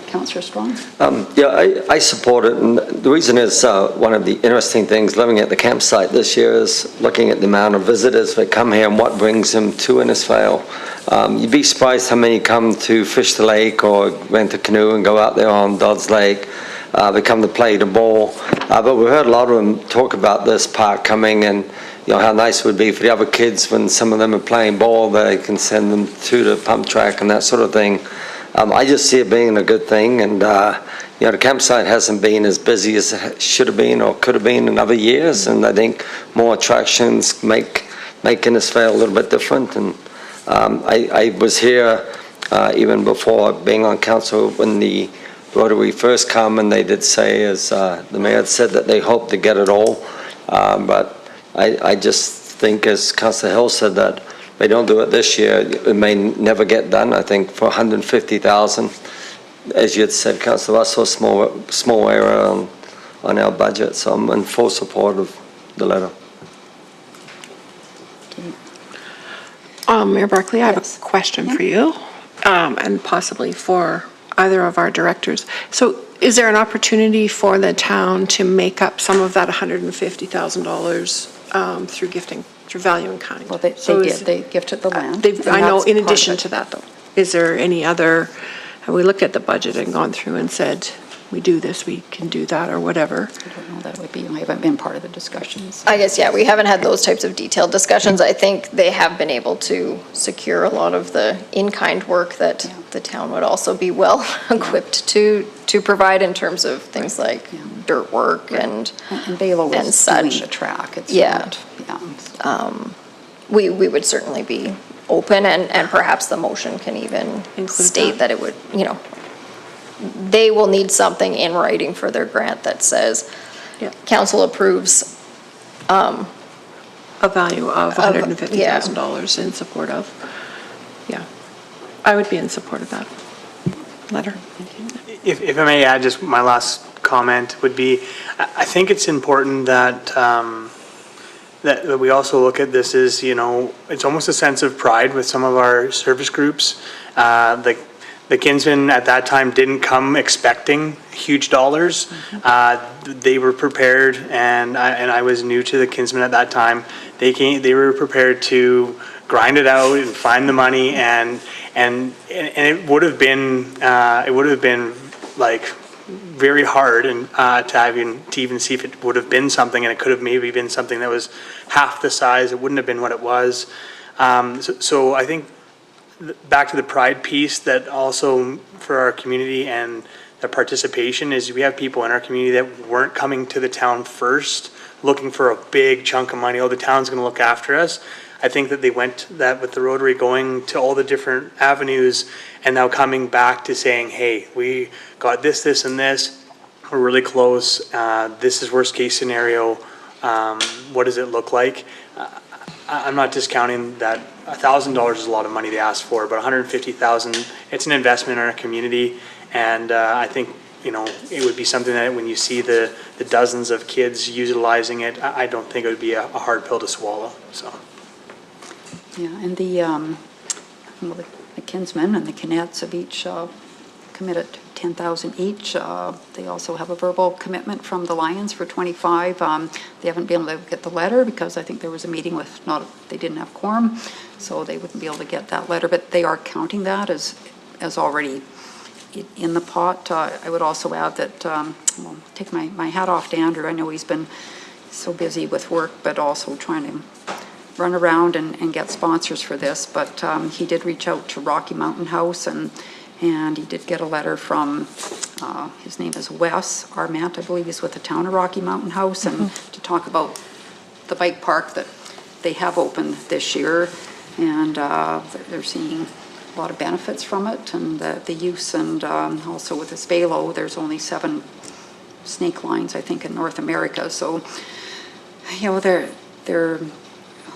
Councillor Strong? I support it, and the reason is one of the interesting things living at the campsite this year is looking at the amount of visitors that come here and what brings them to Innisfail. You'd be surprised how many come to fish the lake or rent a canoe and go out there on Dodds Lake. They come to play the ball, but we've heard a lot of them talk about this park coming and how nice it would be for the other kids when some of them are playing ball, they can send them to the pump track and that sort of thing. I just see it being a good thing, and the campsite hasn't been as busy as it should have been or could have been in other years, and I think more attractions make Innisfail a little bit different. And I was here even before being on council when the Rotary first come, and they did say, as the mayor had said, that they hope to get it all, but I just think, as Councillor Hill said, that they don't do it this year, it may never get done. I think for 150,000, as you had said, Councillor Russell, small error on our budget, so I'm in full support of the letter. Mayor Barkley, I have Yes. a question for you, and possibly for either of our directors. So is there an opportunity for the town to make up some of that $150,000 through gifting, through value in kind? Well, they gifted the land. I know, in addition to to that, though, is there any other, have we looked at the budget and gone through and said, we do this, we can do that, or whatever? I don't know, that would be, I haven't been part of the discussions. I guess, we haven't had those types of detailed discussions. I think they have been able to secure a lot of the in-kind work that the town would also be well equipped to provide in terms of things like dirt work and Bylaw and was such. doing the track. It's Yeah. not, we would certainly be open, and perhaps the motion can even Include state that. that it would, they will need something in writing for their grant that says, Yeah. council approves, A value of yeah. $150,000 in support of, I would be in support of that letter. If I may add, just my last comment would be, I think it's important that that we also look at this as, it's almost a sense of pride with some of our service groups. the Kinsmen at that time didn't come expecting huge dollars. They were prepared, and I was new to the Kinsmen at that time. They were prepared to grind it out and find the money, and it would have been like very hard and to even see if it would have been something, and it could have maybe been something that was half the size. It wouldn't have been what it was. So I think back to the pride piece, that also for our community and the participation is we have people in our community that weren't coming to the town first looking for a big chunk of money. Oh, the town's going to look after us. I think that they went that with the Rotary going to all the different avenues and now coming back to saying, hey, we got this, this, and this. We're really close. This is worst case scenario. What does it look like? I'm not discounting that $1,000 is a lot of money they asked for, but $150,000, it's an investment in our community. And I think, you know, it would be something that when you see the dozens of kids utilizing it, I don't think it would be a hard pill to swallow, so. Yeah, and the Kinsmen and the Kinets have each committed $10,000 each. They also have a verbal commitment from the Lions for $25,000. They haven't been able to get the letter because I think there was a meeting with they didn't have quorum, so they wouldn't be able to get that letter, but they are counting that as already in the pot. I would also add that, well, take my hat off to Andrew. I know he's been so busy with work, but also trying to run around and get sponsors for this, but he did reach out to Rocky Mountain House, and he did get a letter from, his name is Wes Arment, I believe he's with the town of Rocky Mountain House, and to talk about the bike park that they have opened this year, and they're seeing a lot of benefits from it, and the use, and also with this Bylaw, there's only 7 snake lines, I think, in North America, so, you know, they're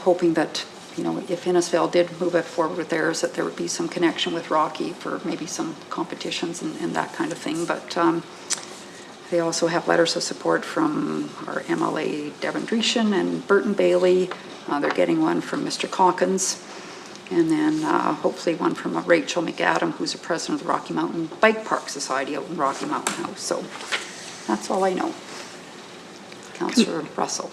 hoping that, you know, if Innisfail did move it forward with theirs, that there would be some connection with Rocky for maybe some competitions and that kind of thing. But they also have letters of support from our MLA Devin Dreeshen and Burton Bailey. They're getting one from Mr. Calkins, and then hopefully one from Rachel McAdam, who's the president of the Rocky Mountain Bike Park Society out in Rocky Mountain House. So that's all I know. Councillor Russell.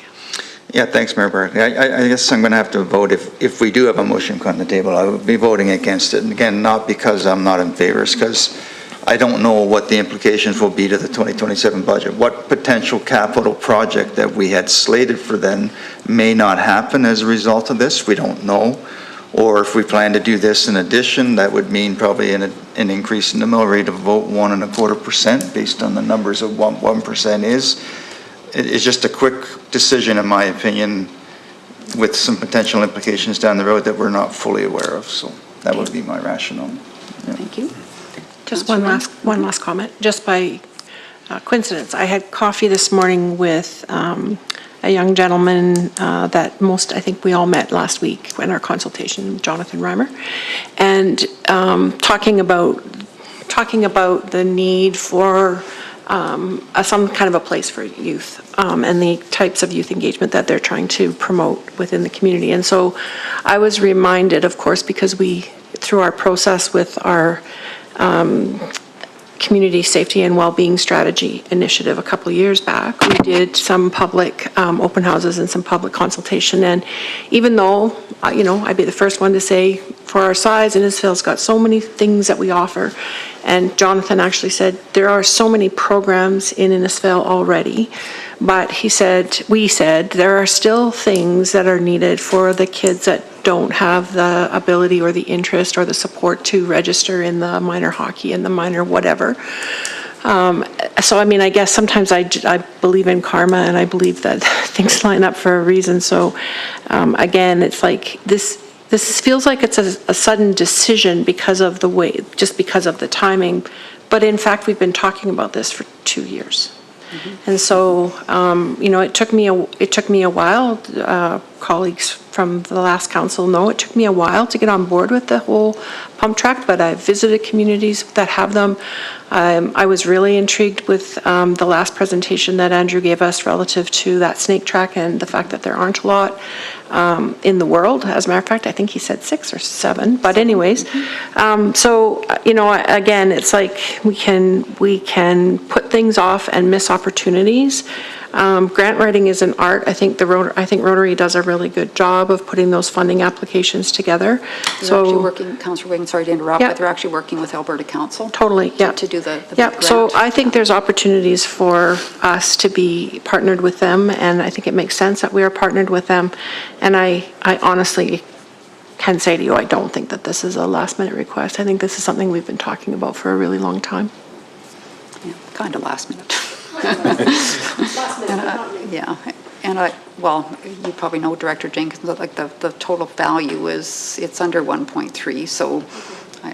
Yeah, thanks, Mayor Barkley. I guess I'm going to have to vote if we do have a motion on the table. I would be voting against it. And again, not because I'm not in favor, it's because I don't know what the implications will be to the 2027 budget. What potential capital project that we had slated for then may not happen as a result of this. We don't know. Or if we plan to do this in addition, that would mean probably an increase in the mill rate of about 1.25% based on the numbers of what 1% is. It's just a quick decision, in my opinion, with some potential implications down the road that we're not fully aware of. So that would be my rationale. Yeah. Thank you. Just one last comment. Just by coincidence, I had coffee this morning with a young gentleman that I think we all met last week in our consultation, Jonathan Reimer, and talking about the need for some kind of a place for youth and the types of youth engagement that they're trying to promote within the community. And so I was reminded, of course, because through our process with our community safety and well-being strategy initiative a couple of years back, we did some public open houses and some public consultation. And even though, you know, I'd be the first one to say, for our size, Innisfail's got so many things that we offer. And Jonathan actually said, there are so many programs in Innisfail already, but we said, there are still things that are needed for the kids that don't have the ability or the interest or the support to register in the minor hockey and the minor whatever. So, I mean, I guess sometimes I believe in karma, and I believe that things line up for a reason. So, again, it's like this feels like it's a sudden decision because of because of the timing. But in fact, we've been talking about this for 2 years. Mm-hmm. And so, you know, it took me a while, colleagues from the last council know, it took me a while to get on board with the whole pump track, but I've visited communities that have them. I was really intrigued with the last presentation that Andrew gave us relative to that snake track and the fact that there aren't a lot in the world. As a matter of fact, I think he said 6 or 7, but anyways. So, you know, again, it's like we can put things off and miss opportunities. Grant writing is an art. I think Rotary does a really good job of putting those funding applications together. They're actually working, Councillor Wiggins, sorry to interrupt, Yeah. but they're actually working with Alberta Council. Totally, yeah. To do the Yeah, big so grant. I think there's opportunities for us to be partnered with them, and I think it makes sense that we are partnered with them. And I honestly can say to you, I don't think that this is a last-minute request. I think this is something we've been talking about for a really long time. Yeah, kind of last minute. Yeah, and well, you probably know Director Jenkins, that like the total value it's under 1.3, so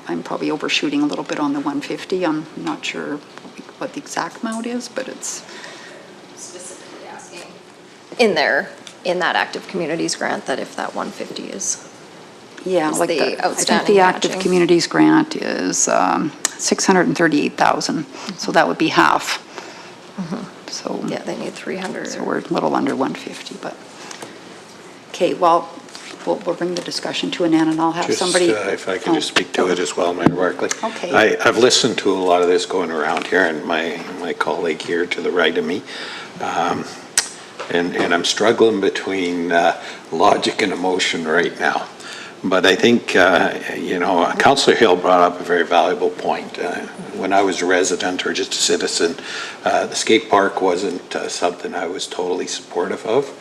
I'm probably overshooting a little bit on the 150. I'm not sure what the exact amount is, but it's Specifically asking in that active communities grant, that if that 150 is. yeah, Is like the I think outstanding the active matching? communities grant is 638,000, so that would be half. So. Yeah, they need 300. So we're a little under 150, but, okay, well, we'll bring the discussion to an end, and I'll have Just, somebody. if I can just speak to it as well, Mayor Barkley. Okay. I've listened to a lot of this going around here, and my colleague here to the right of me, and I'm struggling between logic and emotion right now. But I think, you know, Councillor Hill brought up a very valuable point. When I was a resident or just a citizen, the skate park wasn't something I was totally supportive of.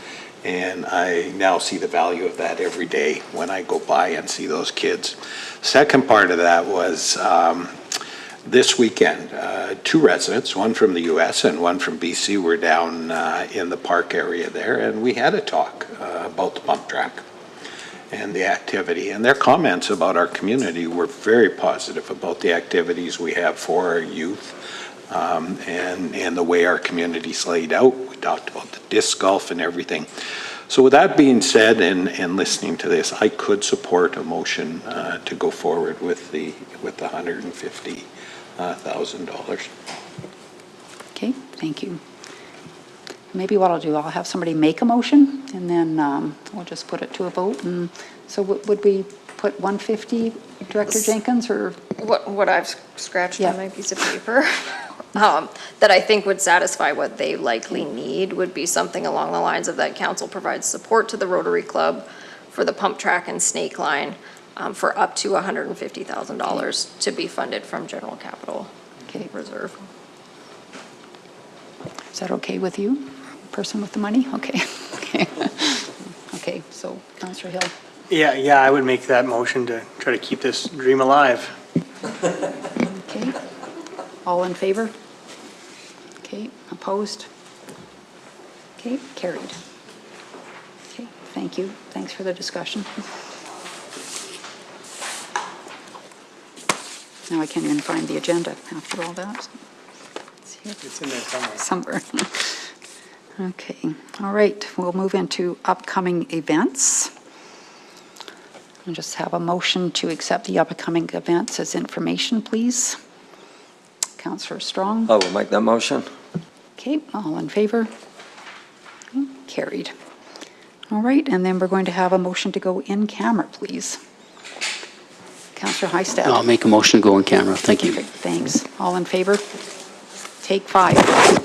And I now see the value of that every day when I go by and see those kids. Second part of that was this weekend, 2 residents, one from the US and one from BC, were down in the park area there, and we had a talk about the pump track and the activity. And their comments about our community were very positive about the activities we have for our youth and the way our community's laid out. We talked about the disc golf and everything. So with that being said, and listening to this, I could support a motion to go forward with the $150,000. Okay, thank you. Maybe what I'll do, I'll have somebody make a motion, and then we'll just put it to a vote. And so would we put 150, Director Jenkins, or? What I've scratched Yeah. on my piece of paper, that I think would satisfy what they likely need, would be something along the lines of that council provides support to the Rotary Club for the pump track and snake line for up to $150,000 to be funded from general capital reserve. Is that okay with you, person with the money? Okay. Okay. Okay, so Councillor Hill. Yeah, I would make that motion to try to keep this dream alive. Okay. All in favor? Okay, opposed? Okay, carried. Okay, thank you. Thanks for the discussion. Now I can't even find the agenda after all that. It's in there somewhere. Somewhere. Okay, all right, we'll move into upcoming events. I'll just have a motion to accept the upcoming events as information, please. Councillor Strong. I will make that motion. Okay, all in favor? Okay, carried. All right, and then we're going to have a motion to go in camera, please. Councillor Heistad. I'll make a motion to go in camera. Thank you. Perfect, thanks. All in favor? Take 5.